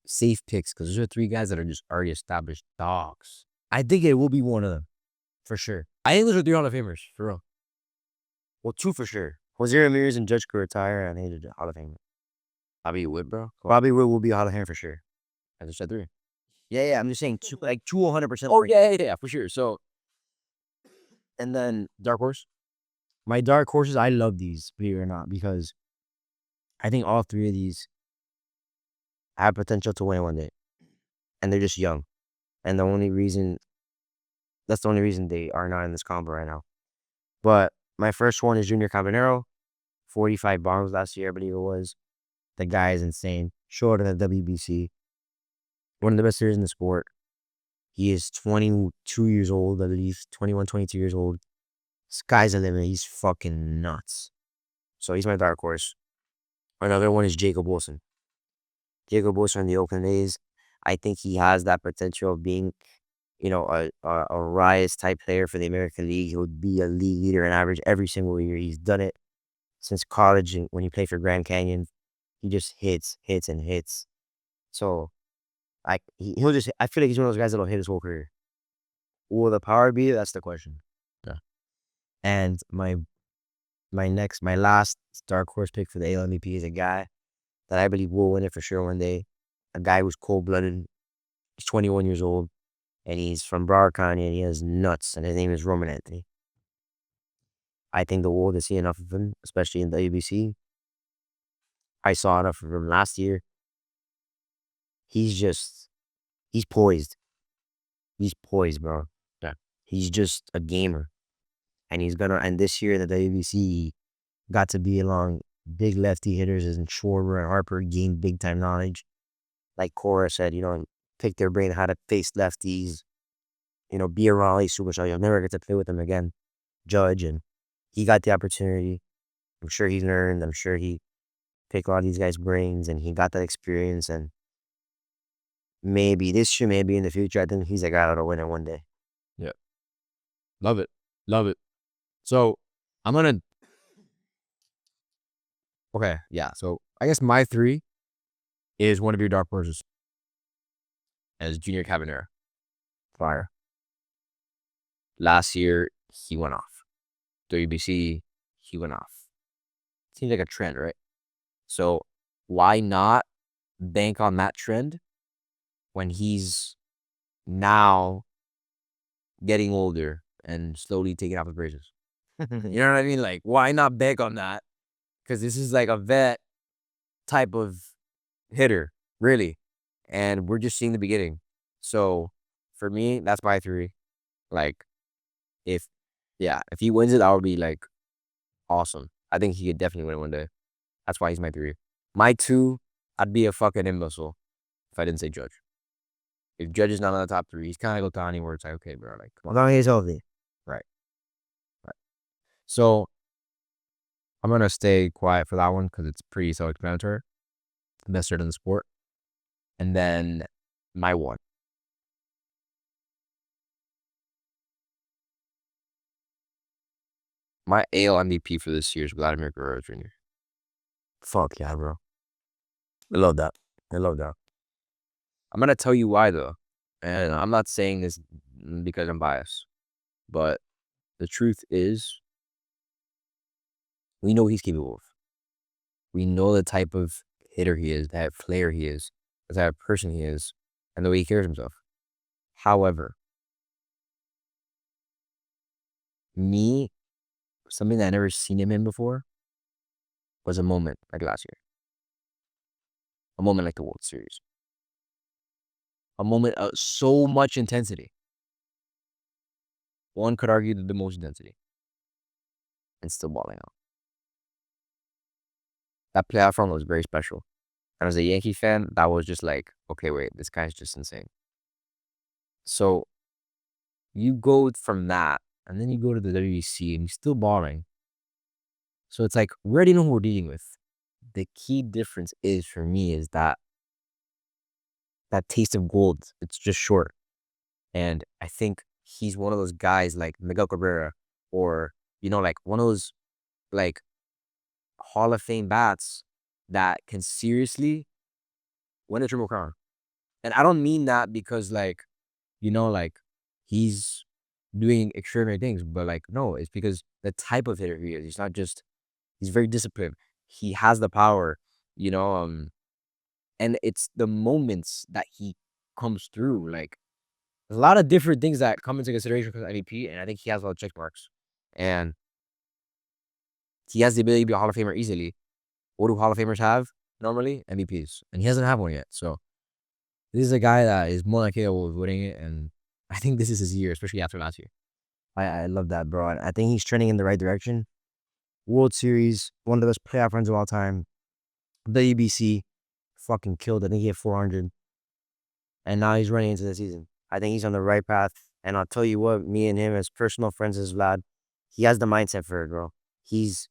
safe picks because those are 3 guys that are just already established dogs. I think it will be one of them. For sure. I think those are 3 Hall of Famers, for real. Well, 2 for sure. Jose Ramirez and Judge could retire, and he's a Hall of Famer. Bobby Wood, bro. Bobby Witt will be a Hall of Famer for sure. I just said 3. Yeah. I'm just saying 2 100%. Oh, yeah, for sure. So, And then dark horse? my dark horses, I love these, believe it or not, because I think all 3 of these have potential to win one day. And they're just young. And that's the only reason they are not in this combo right now. But my first one is Junior Cabanero. 45 bombs last year, I believe it was. The guy is insane. Short in the WBC. One of the best hitters in the sport. He is 22 years old, I believe. 21, 22 years old. Sky's the limit. He's fucking nuts. So he's my dark horse. Another one is Jacob Wilson. Jacob Wilson in the Oakland A's. I think he has that potential of being, a rise type player for the American League. He would be a league leader in average every single year. He's done it since college, and when he played for Grand Canyon, he just hits. So I feel like he's one of those guys that'll hit his whole career. Will the power be? That's the question. Yeah. And my last dark horse pick for the AL MVP is a guy that I believe will win it for sure one day. A guy who's cold-blooded. He's 21 years old, and he's from Broward County, and he has nuts, and his name is Roman Anthony. I think the world has seen enough of him, especially in the WBC. I saw enough of him last year. He's poised. He's poised, bro. Yeah. He's just a gamer. And and this year in the WBC, he got to be along big lefty hitters and Schwarber and Harper, gained big time knowledge. Like Cora said, pick their brain how to face lefties, be around all these superstars. You'll never get to play with them again. Judge, and he got the opportunity. I'm sure he learned. I'm sure he picked a lot of these guys' brains, and he got that experience. And maybe this year, maybe in the future, I think he's a guy that'll win it one day. Yeah. Love it. So, I'm going to... Okay, yeah. So, I guess my 3 is one of your dark horses. As Junior Cabanero. Fire. Last year, he went off. WBC, he went off. Seems like a trend, right? So, why not bank on that trend when he's now getting older and slowly taking off the braces? You know what I mean? Like, why not bank on that? Because this is like a vet type of hitter, really. And we're just seeing the beginning. So, for me, that's my 3. Like, if he wins it, that would be like awesome. I think he could definitely win it one day. That's why he's my 3. My 2, I'd be a fucking imbecile if I didn't say Judge. If Judge is not on the top 3, he's kind of like Otani, where it's like, okay, bro, like, come on. As long as he's healthy. Right. So, I'm going to stay quiet for that one because it's pretty self-explanatory. Best hitter in the sport. And then my 1. My AL MVP for this year is Vladimir Guerrero Jr. Fuck yeah, bro. I love that. I love that. I'm gonna tell you why though, and I'm not saying this because I'm biased, but the truth is, we know what he's capable of. We know the type of hitter he is, the type of player he is, the type of person he is, and the way he carries himself. However, something that I never seen him in before was a moment like last year. A moment like the World Series. A moment of so much intensity. One could argue the most intensity. And still balling out. That playoff run was very special. And as a Yankee fan, that was just like, okay, wait, this guy's just insane. So you go from that, and then you go to the WBC, and he's still balling. So it's like, we already know who we're dealing with. The key difference is, for me, is that taste of gold. It's just short. And I think he's one of those guys like Miguel Cabrera, or, like one of those like Hall of Fame bats that can seriously win a Triple Crown. And I don't mean that because like he's doing extraordinary things, but like, no, it's because the type of hitter he is. He's very disciplined. He has the power, and it's the moments that he comes through. Like, there's a lot of different things that come into consideration for MVP, and I think he has a lot of check marks. And he has the ability to be a Hall of Famer easily. What do Hall of Famers have normally? MVPs. And he doesn't have one yet. So this is a guy that is more than capable of winning it, and I think this is his year, especially after last year. I love that, bro. And I think he's trending in the right direction. World Series, one of the best playoff runs of all time. WBC, fucking killed. I think he hit 400. And now he's running into the season. I think he's on the right path. And I'll tell you what, me and him as personal friends as Vlad, he has the mindset for it, bro. He's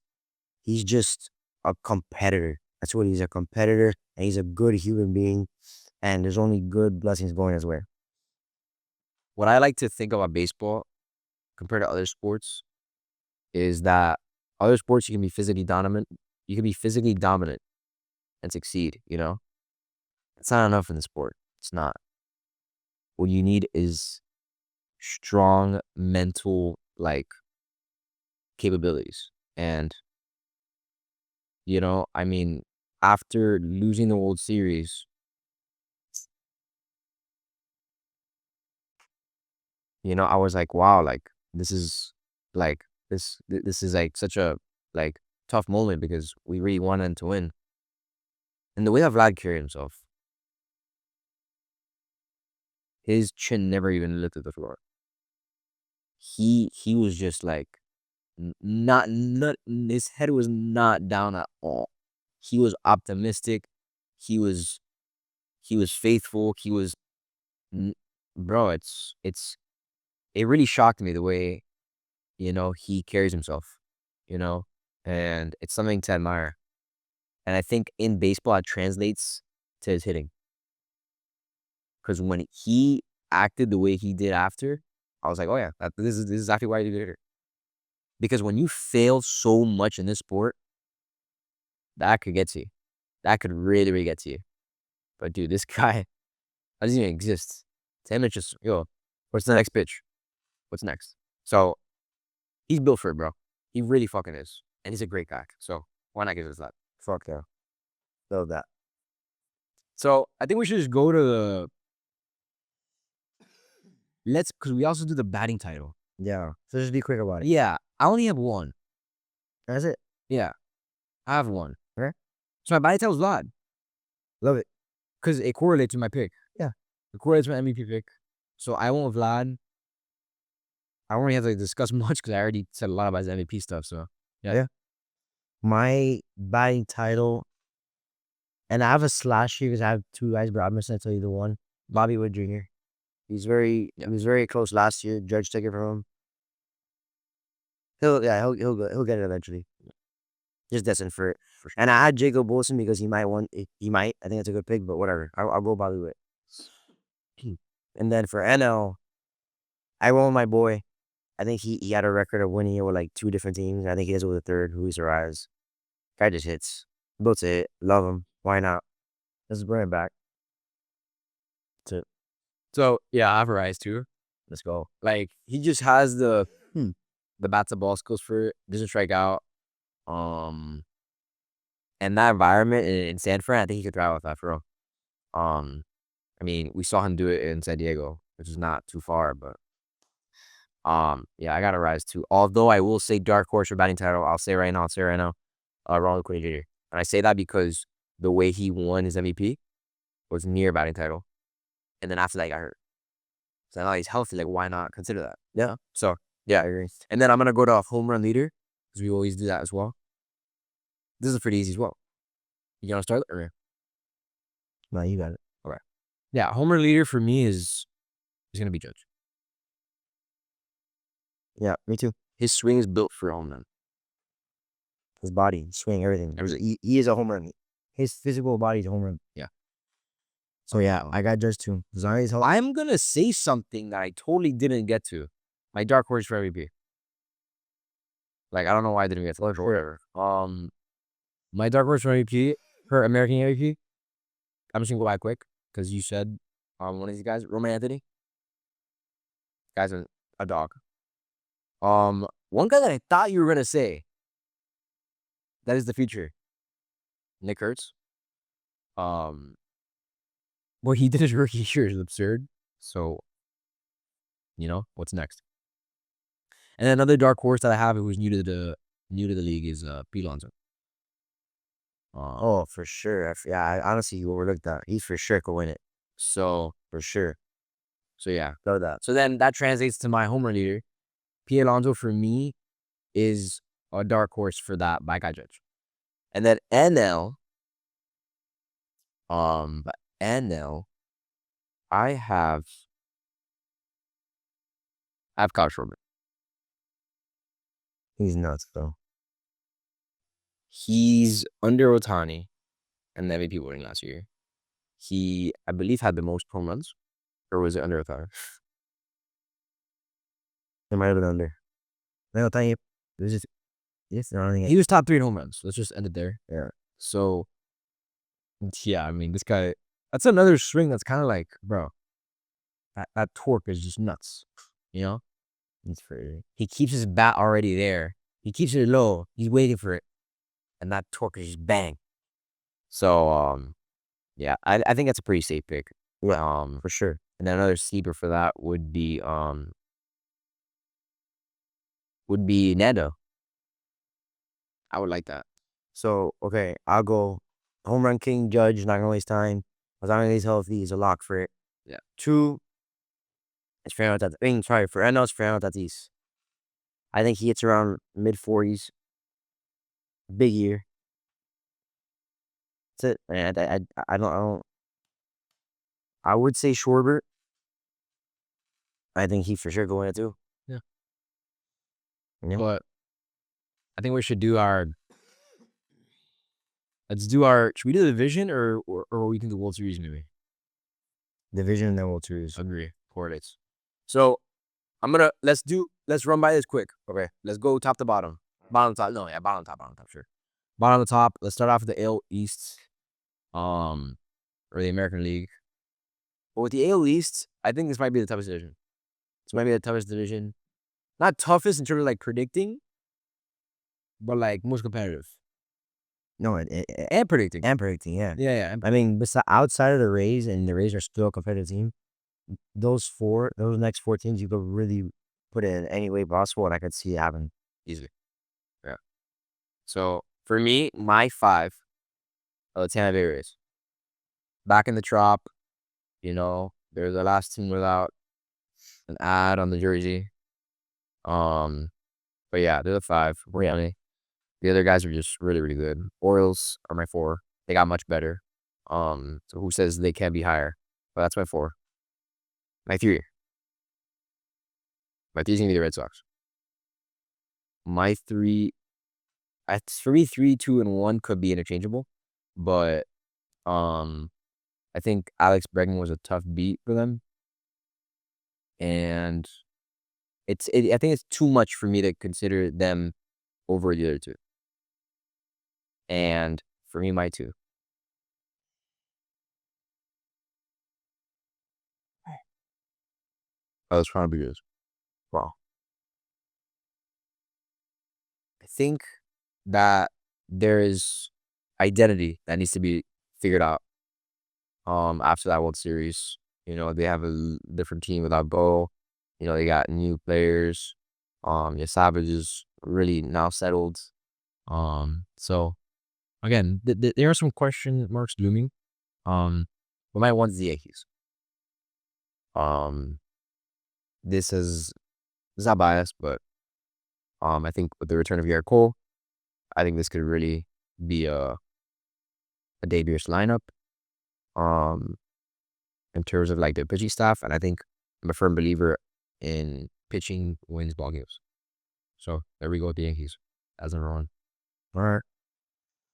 just a competitor. That's what he's, a competitor. And he's a good human being. And there's only good blessings going his way. What I like to think about baseball compared to other sports is that other sports you can be physically dominant. You can be physically dominant and succeed, It's not enough in the sport. It's not. What you need is strong mental capabilities. And I mean, after losing the World Series, I was like, wow, this is this is such a tough moment because we really wanted him to win. And the way that Vlad carried himself, his chin never even lifted the floor. He was just not his head was not down at all. He was optimistic. He was faithful. He was, bro. It really shocked me the way he carries himself. And it's something to admire. And I think in baseball it translates to his hitting. Because when he acted the way he did after, I was like, oh yeah, this is exactly why you did it. Because when you fail so much in this sport, that could get to you. That could really, really get to you. But dude, this guy doesn't even exist. To him, it's just, what's the next pitch? What's next? So he's built for it, bro. He really fucking is. And he's a great guy. So why not give us that? Fuck yeah. Love that. So I think we should just go to the because we also do the batting title. Yeah. So just be quick about it. Yeah. I only have one. That's it. Yeah. I have one. Okay. So my batting title is Vlad. Love it. Because it correlates with my pick. Yeah. It correlates with my MVP pick. So I went with Vlad. I don't really have to discuss much because I already said a lot about his MVP stuff. So yeah. My batting title, and I have a slash here because I have two guys, but I'm just gonna tell you the one. Bobby Wood Jr. He was very close last year. Judge took it from him. He'll get it eventually. Just destined for it. For sure. And I had Jacob Wilson because he might. I think that's a good pick, but whatever. I'll go Bobby Wood. And then for NL, I went with my boy, I think he had a record of winning it with like 2 different teams. I think he does it with a third. Luis Ariz. Guy just hits. Built to hit. Love him. Why not? Let's bring it back. So yeah, I have Ariz too. Let's go. Like he just has the bat to ball skills for it. Doesn't strike out. And that environment in San Fran, I think he could thrive with that for real. I mean, we saw him do it in San Diego, which is not too far, but yeah, I got Ariz too. Although I will say dark horse for batting title. I'll say right now. Ronald Acuna Jr. And I say that because the way he won his MVP was near batting title, and then after that, he got hurt. So now he's healthy. Like, why not consider that? yeah. So yeah, I agree. And then I'm gonna go to home run leader because we always do that as well. This is pretty easy as well. You gonna start or No, you got it. okay? Yeah, home run leader for me is gonna be Judge. Yeah, me too. His swing is built for home run. His body, swing, everything. Everything. He is a home run. His physical body is a home run. Yeah. So yeah, I got Judge too. Zari's healthy. I'm gonna say something that I totally didn't get to. My dark horse for MVP. Like I don't know why I didn't get to it or whatever. My dark horse for MVP, for American MVP. I'm just gonna go back quick because you said one of these guys, Roman Anthony. Guy's a dog. One guy that I thought you were gonna say. That is the future. Nick Hurts. What he did his rookie year is absurd. So, what's next? And another dark horse that I have who's new to the league is Pete Alonso. Oh, for sure. I honestly overlooked that. He for sure could win it. So For sure. so yeah. Love that. So then that translates to my home run leader. Pete Alonso for me is a dark horse for that by Guy Judge. And then NL, I have Kyle Schwarber. he's nuts though. He's under Ohtani and the MVP voting last year. He, I believe, had the most home runs. Or was it under Ohtani? It might have been under. No, thank you. It was just He was top 3 in home runs. Let's just end it there. Yeah. So, yeah, I mean, this guy, that's another swing that's kind of like, bro, that torque is just nuts. He's crazy. He keeps his bat already there. He keeps it low. He's waiting for it. And that torque is just bang. So, yeah, I think that's a pretty safe pick. Yeah, for sure. And then another sleeper for that would be Nando. I would like that. So, okay, I'll go home run king, Judge, not gonna waste time. As long as he's healthy, he's a lock for it. Yeah. 2, it's Fernando Tatis. Sorry, for NL, it's Fernando Tatis. I think he hits around mid-40s. Big year. That's it. And I don't. I would say Schwarber. I think he for sure going it too. Yeah. Yeah. But I think we should do should we do the division or we can do World Series maybe? Division and then World Series. Agree. Correlates. So let's run by this quick. Okay. Let's go top to bottom. Bottom top. No, yeah, bottom top, sure. Bottom to top. Let's start off with the AL East. Or the American League. But with the AL East, I think this might be the toughest division. This might be the toughest division. Not toughest in terms of like predicting, but like most competitive. No, And predicting. yeah. Yeah. I mean, outside of the Rays, and the Rays are still a competitive team, those next 4 teams, you could really put it in any way possible, and I could see it happen. Easily. Yeah. So, for me, my 5 are the Tampa Bay Rays. Back in the Trop, they're the last team without an ad on the jersey. But yeah, they're the 5. Really. The other guys are just really, really good. Orioles are my 4. They got much better. So who says they can't be higher? But that's my 4. My 3. My 3 is gonna be the Red Sox. My 3, for me, 3, 2, and 1 could be interchangeable, but I think Alex Bregman was a tough beat for them, and I think it's too much for me to consider them over the other two. And for me, my two. I was trying to be good. Wow. I think that there is identity that needs to be figured out. After that World Series, they have a different team without Bo. They got new players. Your Savage is really now settled. So again, there are some question marks looming. But my one's the Yankees. Um, this is not biased, but I think with the return of Garrett Cole, I think this could really be a dangerous lineup. In terms of like the pitching staff, and I think I'm a firm believer in pitching wins ball games. So there we go with the Yankees as number one. All right.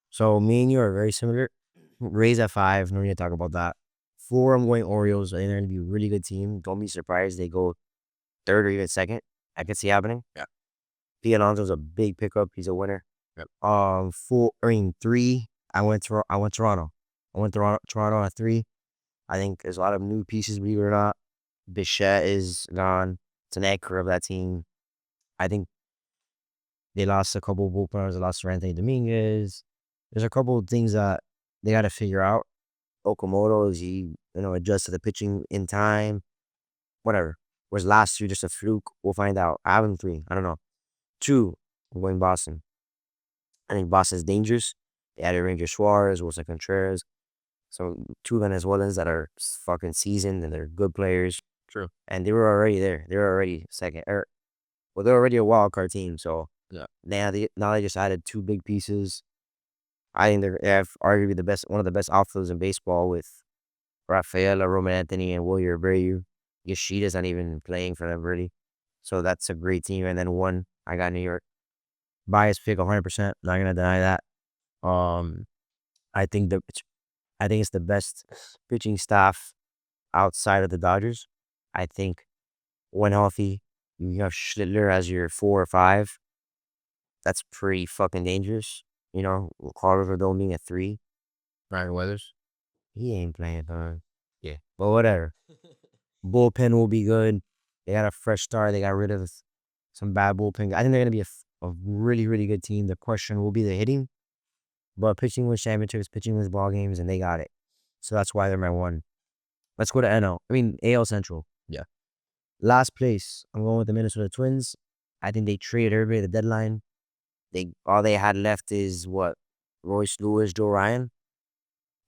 So me and you are very similar. Rays at 5. No need to talk about that. 4, I'm going Orioles. I think they're going to be a really good team. Don't be surprised they go third or even second. I could see happening. Yeah. P. Alonso's a big pickup. He's a winner. Yep. 3. I went Toronto. I went Toronto at 3. I think there's a lot of new pieces, believe it or not. Bichette is gone. It's an anchor of that team. I think they lost a couple of bullpenners. They lost Anthony Dominguez. There's a couple of things that they got to figure out. Okamoto, is he, adjust to the pitching in time? Whatever. Was last year just a fluke? We'll find out. I have him 3. I don't know. 2, I'm going Boston. I think Boston's dangerous. They added Ranger Suarez, Wilson Contreras. So 2 Venezuelans that are fucking seasoned and they're good players. True. And they were already there. They were already second. They're already a wild card team. So Yeah. now they just added 2 big pieces. I think they have arguably one of the best outfielders in baseball with Rafaela, Roman Anthony, and Wilyer Abreu. Yoshida's not even playing for them really. So that's a great team. And then 1, I got New York. Bias pick 100%. Not gonna deny that. I think it's the best pitching staff outside of the Dodgers. I think when healthy, you have Schlittler as your 4 or 5. That's pretty fucking dangerous. Carlos Rodon being at 3. Ryan Weathers. He ain't playing, dog. Yeah, but whatever. Bullpen will be good. They got a fresh start. They got rid of some bad bullpen. I think they're gonna be a really, really good team. The question will be the hitting, but pitching wins championships, pitching wins ball games, and they got it. So that's why they're my 1. Let's go to AL Central. Yeah. Last place, I'm going with the Minnesota Twins. I think they traded everybody at the deadline. All they had left is what? Royce Lewis, Joe Ryan.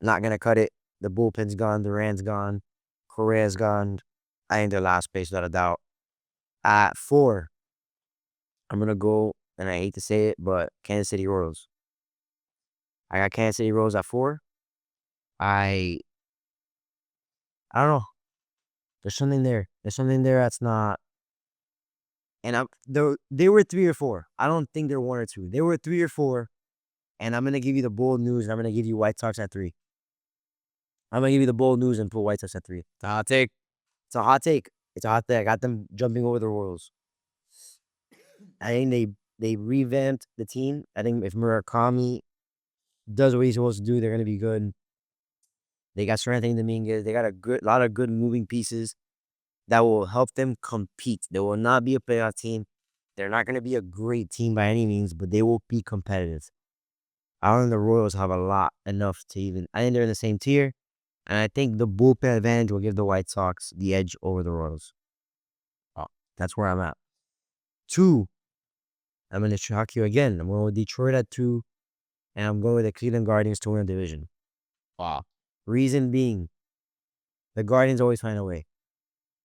Not gonna cut it. The bullpen's gone. Duran's gone. Correa's gone. I think they're last place without a doubt. At 4, I'm gonna go, and I hate to say it, but Kansas City Royals. I got Kansas City Royals at 4. I don't know. There's something there. There's something there that's not. And they were 3 or 4. I don't think they're 1 or 2. They were 3 or 4. And I'm gonna give you the bold news, and I'm gonna give you White Sox at 3. I'm gonna give you the bold news and put White Sox at 3. It's a hot take. It's a hot take. It's a hot take. I got them jumping over the Royals. I think they revamped the team. I think if Murakami does what he's supposed to do, they're gonna be good. They got Anthony Dominguez. They got a lot of good moving pieces that will help them compete. They will not be a playoff team. They're not going to be a great team by any means, but they will be competitive. I don't think the Royals have a lot enough to even. I think they're in the same tier, and I think the bullpen advantage will give the White Sox the edge over the Royals. That's where I'm at. 2, I'm going to shock you again. I'm going with Detroit at 2, and I'm going with the Cleveland Guardians to win the division. Wow. Reason being, the Guardians always find a way.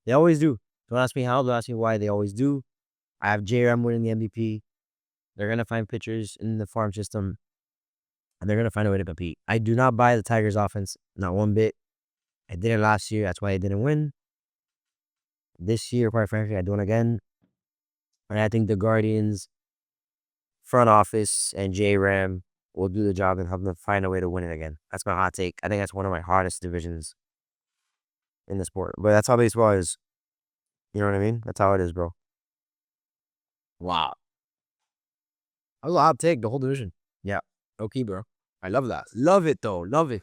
They always do. Don't ask me how, don't ask me why. They always do. I have J-Ram winning the MVP. They're going to find pitchers in the farm system, and they're going to find a way to compete. I do not buy the Tigers' offense, not one bit. I did it last year. That's why I didn't win. This year, quite frankly, I don't again. And I think the Guardians, front office, and J-Ram will do the job and help them find a way to win it again. That's my hot take. I think that's one of my hardest divisions in the sport. But that's how baseball is. You know what I mean? That's how it is, bro. Wow. That was a hot take, the whole division. Yeah. Okay, bro. I love that. Love it though. Love it.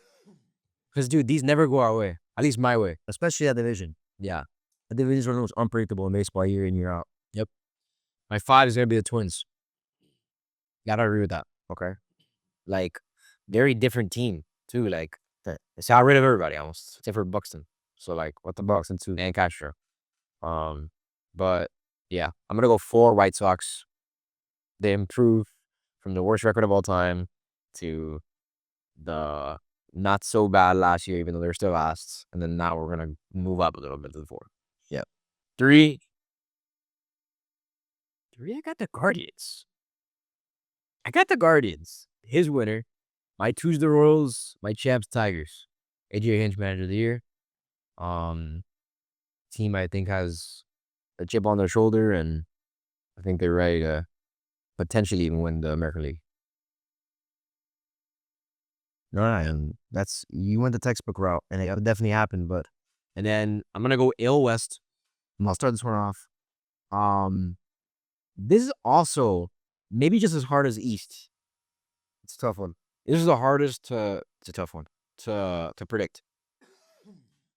Because, dude, these never go our way. At least my way. Especially that division. Yeah. The division is one of the most unpredictable in baseball year in, year out. Yep. My 5 is going to be the Twins. Gotta agree with that. Okay. Like, very different team, too. Like, they got rid of everybody almost, except for Buxton. So, like, what the Bucks and two and Castro. But yeah, I'm gonna go 4 White Sox. They improved from the worst record of all time to the not so bad last year, even though they're still last. And then now we're gonna move up a little bit to the 4. Yeah. 3. I got the Guardians. His winner. My 2's the Royals. My champs Tigers. AJ Hinch Manager of the Year. Team I think has a chip on their shoulder, and I think they're ready to potentially even win the American League. No, that's you went the textbook route, and it definitely happened. But And then I'm gonna go AL West. I'll start this one off. This is also maybe just as hard as East. It's a tough one. This is the hardest to. It's a tough one to predict.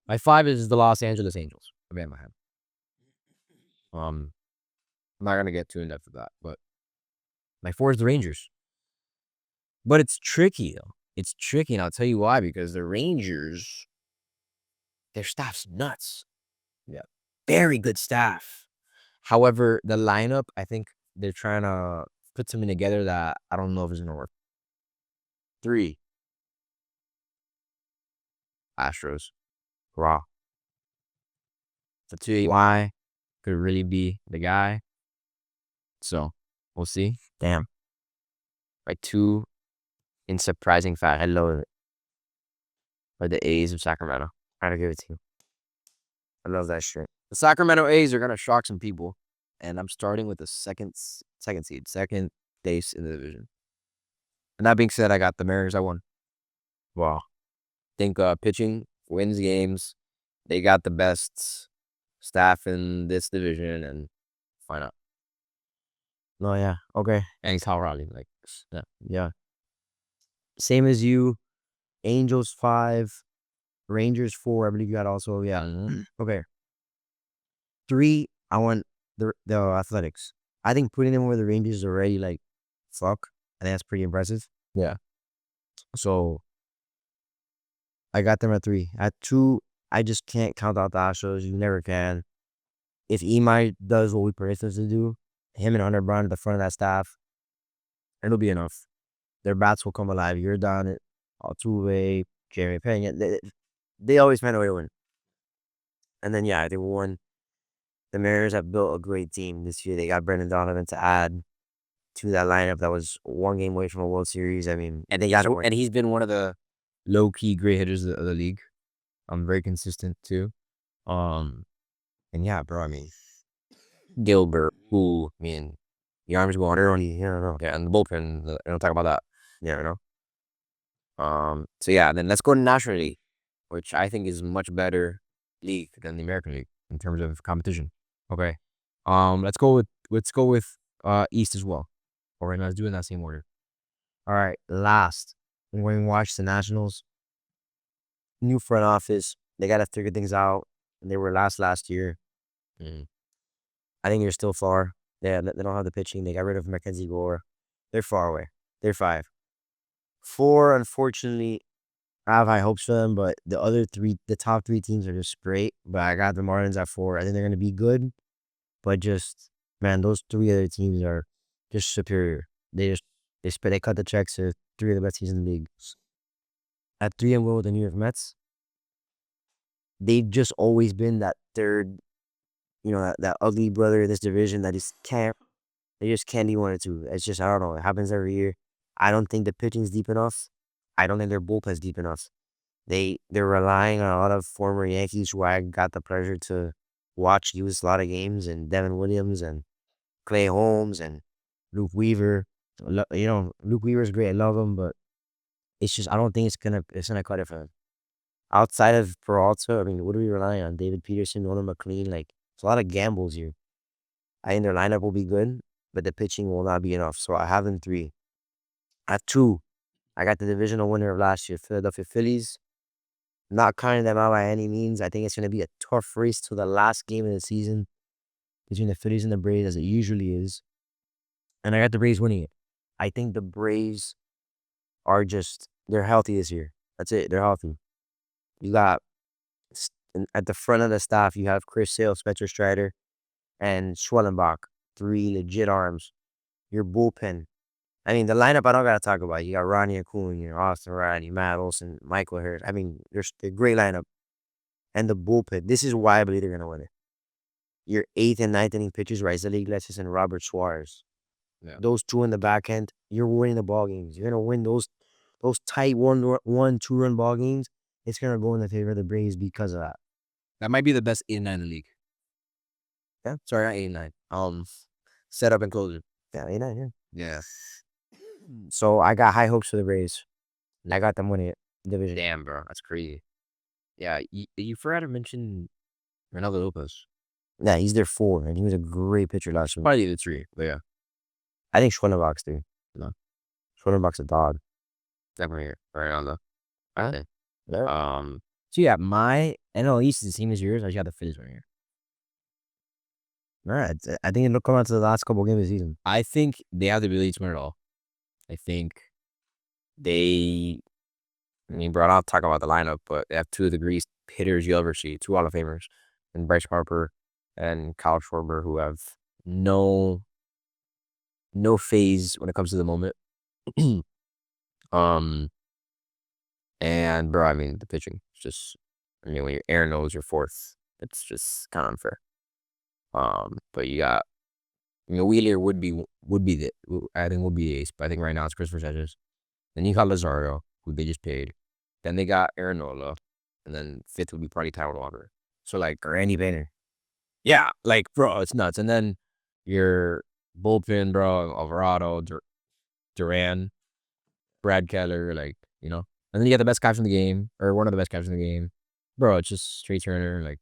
My 5 is the Los Angeles Angels. I my head. I'm not gonna get too in depth with that, but my 4 is the Rangers. But it's tricky though. It's tricky, and I'll tell you why. Because the Rangers, their staff's nuts. Yeah. Very good staff. However, the lineup, I think they're trying to put something together that I don't know if it's gonna work. 3. Astros. Raw. The 2 why could really be the guy. So we'll see. Damn. My 2, in surprising fact, I love it. Are the A's of Sacramento. I gotta give it to you. I love that shit. The Sacramento A's are gonna shock some people, and I'm starting with the second seed, second base in the division. And that being said, I got the Mariners. I won. Wow. Think pitching wins games. They got the best staff in this division, and why not? No, yeah. Okay. And he's Hal Raleigh, like, yeah. Yeah. Same as you. Angels 5, Rangers 4. I believe you got also. Yeah. Okay. 3. I want the Athletics. I think putting them where the Rangers is already like, fuck. I think that's pretty impressive. Yeah. So I got them at 3. At 2, I just can't count out the Astros. You never can. If Imai does what we predict him to do, him and Hunter Brown at the front of that staff, it'll be enough. Their bats will come alive. You're down it. Altuve, Jeremy Pena. They always find a way to win. And then, yeah, they won. The Mariners have built a great team this year. They got Brendan Donovan to add to that lineup that was 1 game away from a World Series. I mean, And he's been one of the low-key great hitters of the league. Very consistent too. And yeah, bro, I mean, Gilbert, who, I mean, the arms go on early, yeah, and the bullpen, I don't talk about that. Yeah, So yeah, then let's go to National League, which I think is much better league than the American League in terms of competition. Okay. Let's go with East as well. All right, let's do it in that same order. all right, last. When we watch the Nationals, new front office, they got to figure things out. And they were last year. I think they're still far. They don't have the pitching. They got rid of Mackenzie Gore. They're far away. They're 5. 4, unfortunately, I have high hopes for them, but the top 3 teams are just great. But I got the Marlins at 4. I think they're going to be good, but just, man, those 3 other teams are just superior. They cut the checks to 3 of the best teams in the league. At 3, I'm going with the New York Mets. They've just always been that third, that ugly brother in this division that they just can't do 1 or 2. It's just, I don't know. It happens every year. I don't think the pitching's deep enough. I don't think their bullpen's deep enough. They're relying on a lot of former Yankees who I got the pleasure to watch use a lot of games, and Devin Williams and Clay Holmes and Luke Weaver. Luke Weaver's great. I love him, but it's just, I don't think it's gonna cut it for him. Outside of Peralta, I mean, what are we relying on? David Peterson, Nolan McLean, like, it's a lot of gambles here. I think their lineup will be good. but the pitching will not be enough. So I have them 3. At 2, I got the divisional winner of last year, Philadelphia Phillies. Not counting them out by any means. I think it's going to be a tough race to the last game of the season between the Phillies and the Braves, as it usually is. And I got the Braves winning it. I think the Braves are they're healthy this year. That's it. They're healthy. You got, at the front of the staff, you have Chris Sale, Spencer Strider, and Schwellenbach. 3 legit arms. Your bullpen. I mean, the lineup I don't got to talk about. You got Ronnie Acuna, Austin Riley, Matt Olson, Michael Harris. I mean, there's a great lineup. And the bullpen. This is why I believe they're going to win it. Your 8th and 9th inning pitchers, Raisel Iglesias and Robert Suarez. Yeah. Those 2 in the back end, you're winning the ball games. You're going to win those tight 1-2 run ball games. It's going to go in the favor of the Braves because of that. That might be the best 8 and 9 in the league. Yeah? Sorry, not 8 and 9. Setup and closer. Yeah, 8 9, yeah. Yeah. So I got high hopes for the Braves. And I got them winning it. Division. Damn, bro. That's crazy. Yeah, you forgot to mention Ronaldo Lopez. Yeah, he's their 4, and he was a great pitcher last year. Probably the 3, but yeah. I think Schwellenbach's 3. No. Schwellenbach's a dog. Definitely Ronaldo. Alright. So yeah, my NL East is the same as yours. I just got the Phillies winning here. All right. I think it'll come out to the last couple games of the season. I think they have the ability to win it all. I think bro, I'll talk about the lineup, but they have 2 of the greatest hitters you'll ever see, 2 Hall of Famers, and Bryce Harper and Kyle Schwarber, who have no phase when it comes to the moment. And bro, I mean, the pitching, it's just, when your Aaron Nola is your 4th, it's just kind of unfair. But you got, Wheeler would be the ace, but I think right now it's Christopher Sanchez. Then you got Lazario, who they just paid. Then they got Aaron Nola, and then 5th would be probably Tyler Walker. So like Randy Bainer. Yeah, like bro, it's nuts. And then your bullpen, bro, Alvarado, Duran, Brad Keller, and then you got the best catcher in the game, or one of the best catchers in the game, bro. It's just straight Turner. Like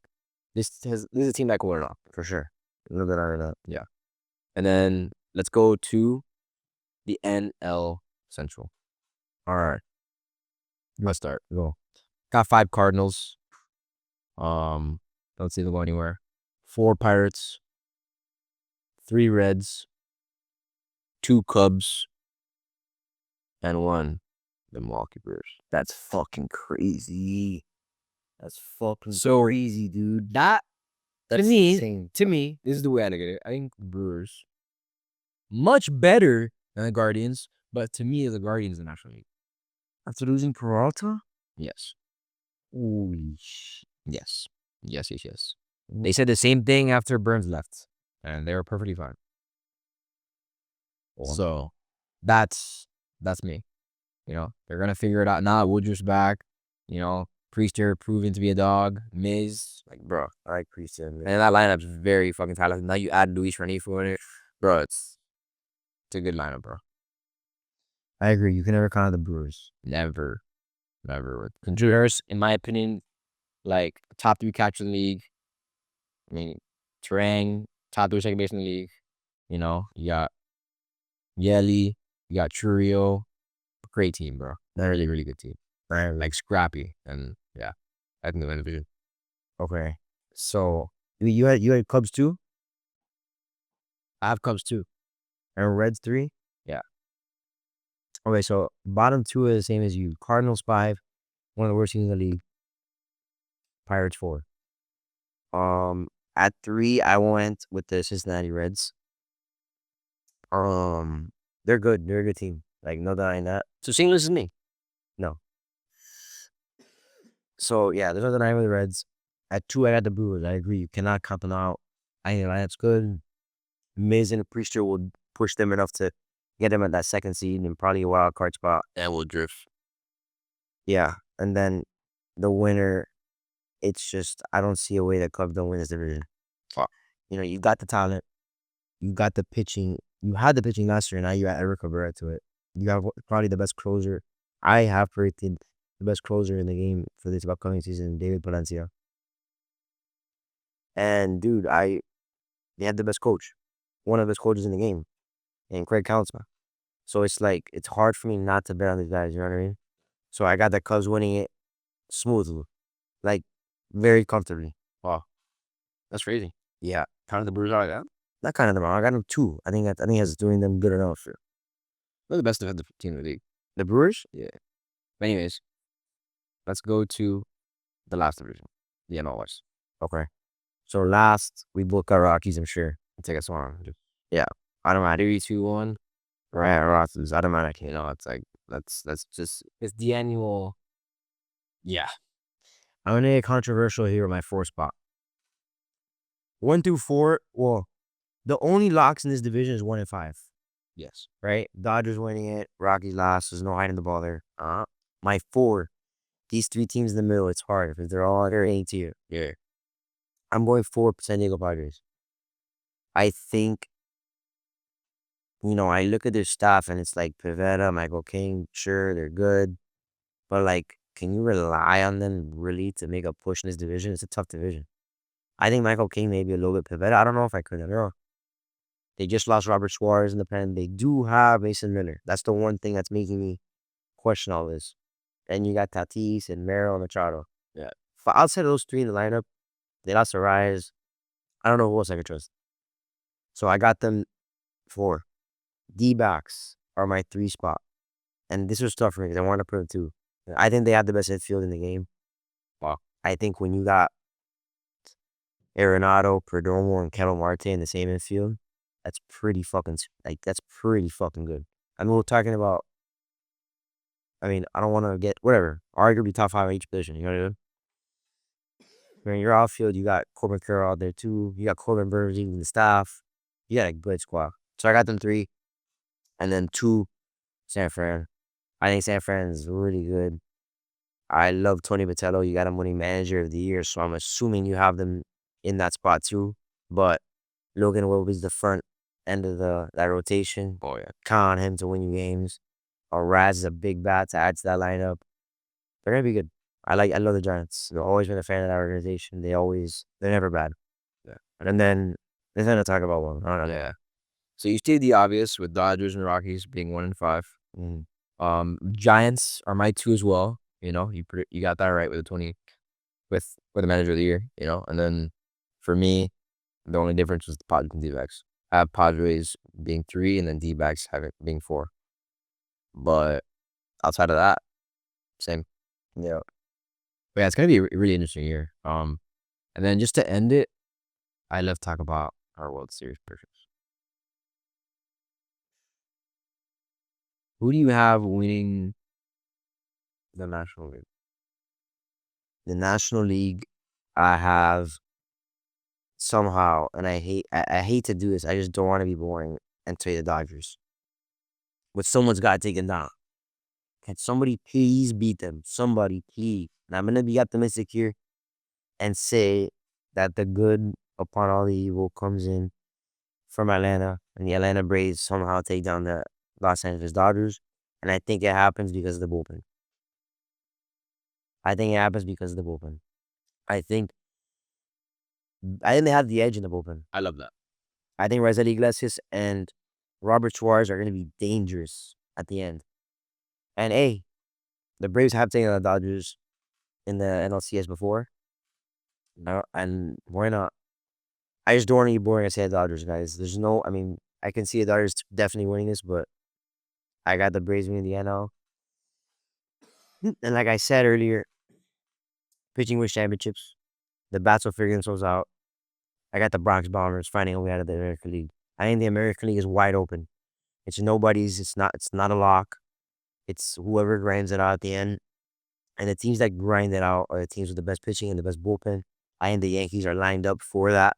this is a team that can win it all For sure. A little bit higher than that. Yeah. And then let's go to the NL Central. All right. Let's start. Go. Got 5 Cardinals. Don't see them go anywhere. 4 Pirates. 3 Reds. 2 Cubs. And 1 the Milwaukee Brewers. That's fucking crazy. That's fucking So, crazy, dude. That's insane. to me, this is the way I look at it. I think the Brewers much better than the Guardians, but to me, the Guardians in the National League. After losing Peralta? Yes. Holy shit. Yes. Yes. They said the same thing after Burns left, and they were perfectly fine. So that's me. They're gonna figure it out. Nah, Woodruff's back. Priester proven to be a dog. Miz, like, bro, I like Priester. and that lineup's very fucking talented. Now you add Luis Renifu in it, bro. It's a good lineup, bro. I agree. You can never count out the Brewers. Never with Contreras, in my opinion, like top 3 catcher in the league. I mean, Terang, top 3 second base in the league. You got Yeli, you got Churio. Great team, bro. They're a really, really good team. Like scrappy, and yeah, I think they win the division. Okay. So you had Cubs 2? I have Cubs too. And Reds 3? Yeah. Okay, so bottom 2 are the same as you. Cardinals 5, one of the worst teams in the league. Pirates 4. At 3, I went with the Cincinnati Reds. They're good. They're a good team. Like, no denying that. So same list as me. No. So yeah, there's no denying with the Reds. At 2, I got the Brewers. I agree. You cannot count them out. I think the lineup's good. Miz and Priester will push them enough to get them at that 2nd seed and probably a wild card spot. And we'll drift. Yeah. And then the winner, it's just, I don't see a way that Cubs don't win this division. Fuck. You got the talent. You got the pitching. You had the pitching last year, and now you add Eric Cabrera to it. You have probably the best closer. I have predicted the best closer in the game for this upcoming season, David Palencia. And dude, they had the best coach. One of the best coaches in the game. and Craig Counsell. So it's like it's hard for me not to bet on these guys. You know what I mean? So I got the Cubs winning it smoothly, like very comfortably. Wow, that's crazy. Yeah, Counting the Brewers out like that. not kind of them. I got them 2. I think that's doing them good enough. They're the best defensive team in the league. The Brewers? Yeah. But anyways, let's go to the last division, the NL West. Okay. So last we both got Rockies. I'm sure. Take us on. Yeah, automatic. 3-2-1. Right, Rockies. Automatic. You know, it's like that's just it's the annual. Yeah. I'm gonna get controversial here with my 4 spot. 1 through 4. Well, the only locks in this division is 1 and 5. Yes. Right? Dodgers winning it. Rockies last. There's no hiding the ball there. My 4. These 3 teams in the middle. It's hard because they're 8 tier. Yeah. I'm going 4 San Diego Padres. I think, I look at their staff and it's like Pivetta, Michael King, sure, they're good. But like, can you rely on them really to make a push in this division? It's a tough division. I think Michael King maybe a little bit Pivetta. I don't know if I could. I don't know. They just lost Robert Suarez in the pen. They do have Mason Miller. That's the one thing that's making me question all this. And you got Tatis and Merrill and Machado. Yeah. But outside of those 3 in the lineup, they lost Arias. I don't know who else I could trust. So I got them 4. D-backs are my 3 spot. And this was tough for me because I wanted to put them 2. I think they have the best infield in the game. Wow. I think when you got Arenado, Perdomo, and Ketel Marte in the same infield, that's pretty fucking good. I mean, we're talking about, I don't want to get, whatever, arguably top 5 in each position, you know what I mean? When you're outfield, you got Corbin Carroll out there too. You got Corbin Burns in the staff. You got a good squad. So I got them 3. And then 2, San Fran. I think San Fran is really good. I love Tony Vitello. You got him winning Manager of the Year, so I'm assuming you have them in that spot too. But Logan Wilby's the front end of that rotation. Oh yeah. Count on him to win you games. Raz is a big bat to add to that lineup. They're gonna be good. I love the Giants. I've always been a fan of that organization. They're never bad. Yeah. And then there's nothing to talk about one. I don't know. Yeah. So you stated the obvious with Dodgers and Rockies being 1 and 5. Giants are my 2 as well. You know, you got that right with the 20 with the Manager of the Year. You know, and then for me, the only difference was the Padres and D-backs. I have Padres being 3 and then D-backs being 4. But outside of that, same. Yeah. But yeah, it's gonna be a really interesting year. And then just to end it, I love to talk about our World Series predictions. Who do you have winning the National League? The National League, I have somehow, and I hate to do this. I just don't want to be boring and say the Dodgers. But someone's got to take them down. Can somebody please beat them? Somebody, please. And I'm going to be optimistic here and say that the good upon all the evil comes in from Atlanta, and the Atlanta Braves somehow take down the Los Angeles Dodgers. And I think it happens because of the bullpen. I think they have the edge in the bullpen. I love that. I think Raisel Iglesias and Robert Suarez are going to be dangerous at the end. And hey, the Braves have taken the Dodgers in the NLCS before. No, and why not? I just don't want to be boring and say the Dodgers, guys. I can see the Dodgers definitely winning this, but I got the Braves winning the NL. And like I said earlier, pitching wins championships. The bats will figure themselves out. I got the Bronx Bombers finding a way out of the American League. I think the American League is wide open. It's nobody's. It's not a lock. It's whoever grinds it out at the end. And the teams that grind it out are the teams with the best pitching and the best bullpen. I think the Yankees are lined up for that.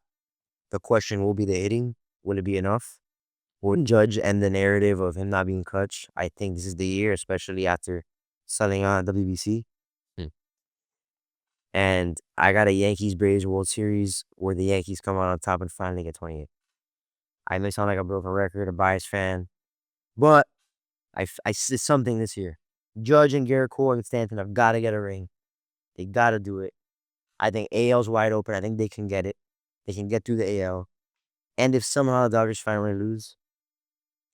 The question will be the hitting. Will it be enough? Will Judge end the narrative of him not being clutch? I think this is the year, especially after selling out WBC. And I got a Yankees-Braves World Series where the Yankees come out on top and finally get 28. I may sound like a broken record, a biased fan, but I see something this year. Judge and Garrett Cole and Stanton have got to get a ring. They got to do it. I think AL's wide open. I think they can get it. They can get through the AL. And if somehow the Dodgers finally lose,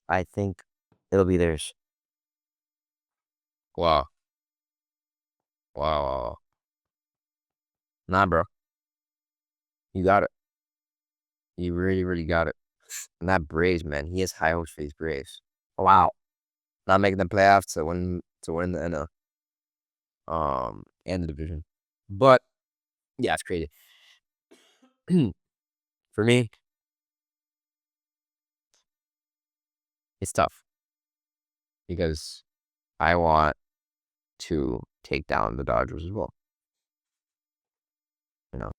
I think it'll be theirs. Wow. Wow. Nah, bro. You got it. You really, really got it. And that Braves, man, he has high hopes for these Braves. Wow. Not making the playoffs to win the NL. And the division. But yeah, it's crazy. For me, it's tough. Because I want to take down the Dodgers as well. You know.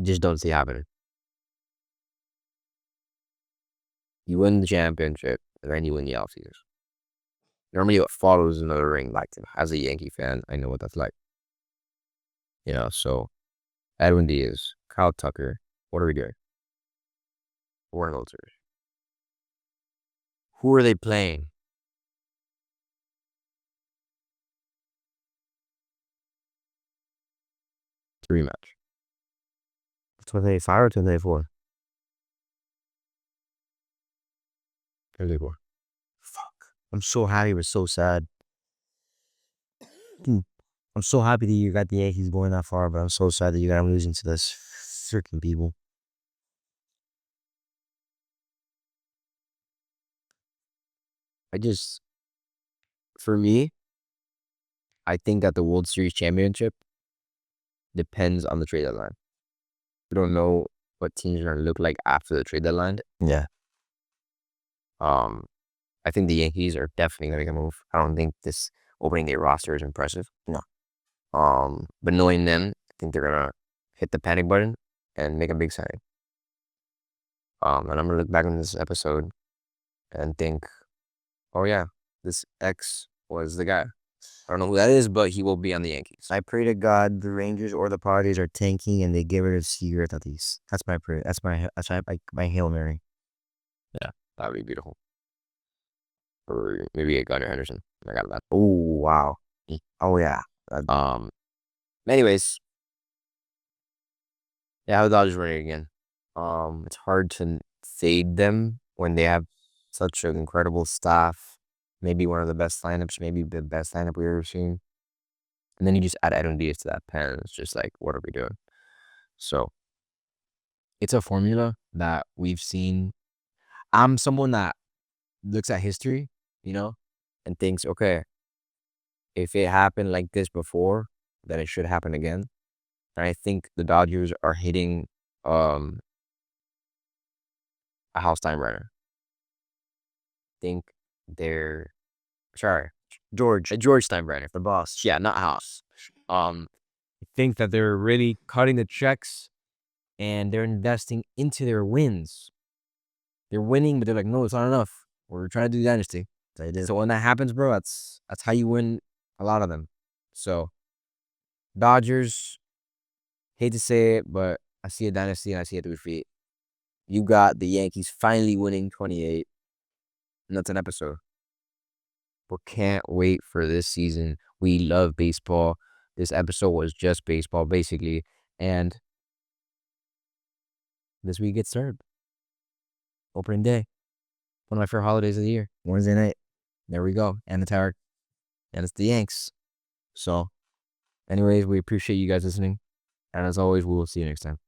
Just don't see it happening. You win the championship, and then you win the offseason. Normally what follows another ring, like as a Yankee fan, I know what that's like. You know, so Edwin Diaz, Kyle Tucker, what are we doing? Warren Ulters. Who are they playing? It's a rematch. 2025 or 2024? 2024. Fuck. I'm so happy, but so sad. I'm so happy that you got the Yankees going that far, but I'm so sad that you got them losing to this freaking people. For me, I think that the World Series championship depends on the trade deadline. We don't know what teams are going to look like after the trade deadline. Yeah. I think the Yankees are definitely going to make a move. I don't think this opening day roster is impressive. No. But knowing them, I think they're going to hit the panic button and make a big signing. And I'm going to look back on this episode and think, oh yeah, this X was the guy. I don't know who that is, but he will be on the Yankees. I pray to God the Rangers or the Padres are tanking and they get rid of Seager at least. That's my prayer. That's my Hail Mary. Yeah, that would be beautiful. Or maybe get Gunnar Henderson. I got that. Oh wow. Oh yeah. Anyways, yeah, the Dodgers winning again. It's hard to fade them when they have such an incredible staff. Maybe one of the best lineups, maybe the best lineup we've ever seen. And then you just add Edwin Diaz to that pen. It's just like, what are we doing? So it's a formula that we've seen. I'm someone that looks at history, you know, and thinks, okay, if it happened like this before, then it should happen again. And I think the Dodgers are hitting a house time runner. I think they're George Steinbrenner, the boss. Yeah, not House. I think that they're really cutting the checks and they're investing into their wins. They're winning, but they're like, no, it's not enough. We're trying to do dynasty. So when that happens, bro, that's how you win a lot of them. So Dodgers, hate to say it, but I see a dynasty and I see it 3 feet. You got the Yankees finally winning 28. And that's an episode. We can't wait for this season. We love baseball. This episode was just baseball, basically. And this week gets served. Opening day. One of my favorite holidays of the year. Wednesday night. There we go. And the tower. And it's the Yanks. So, anyways, we appreciate you guys listening. And as always, we will see you next time.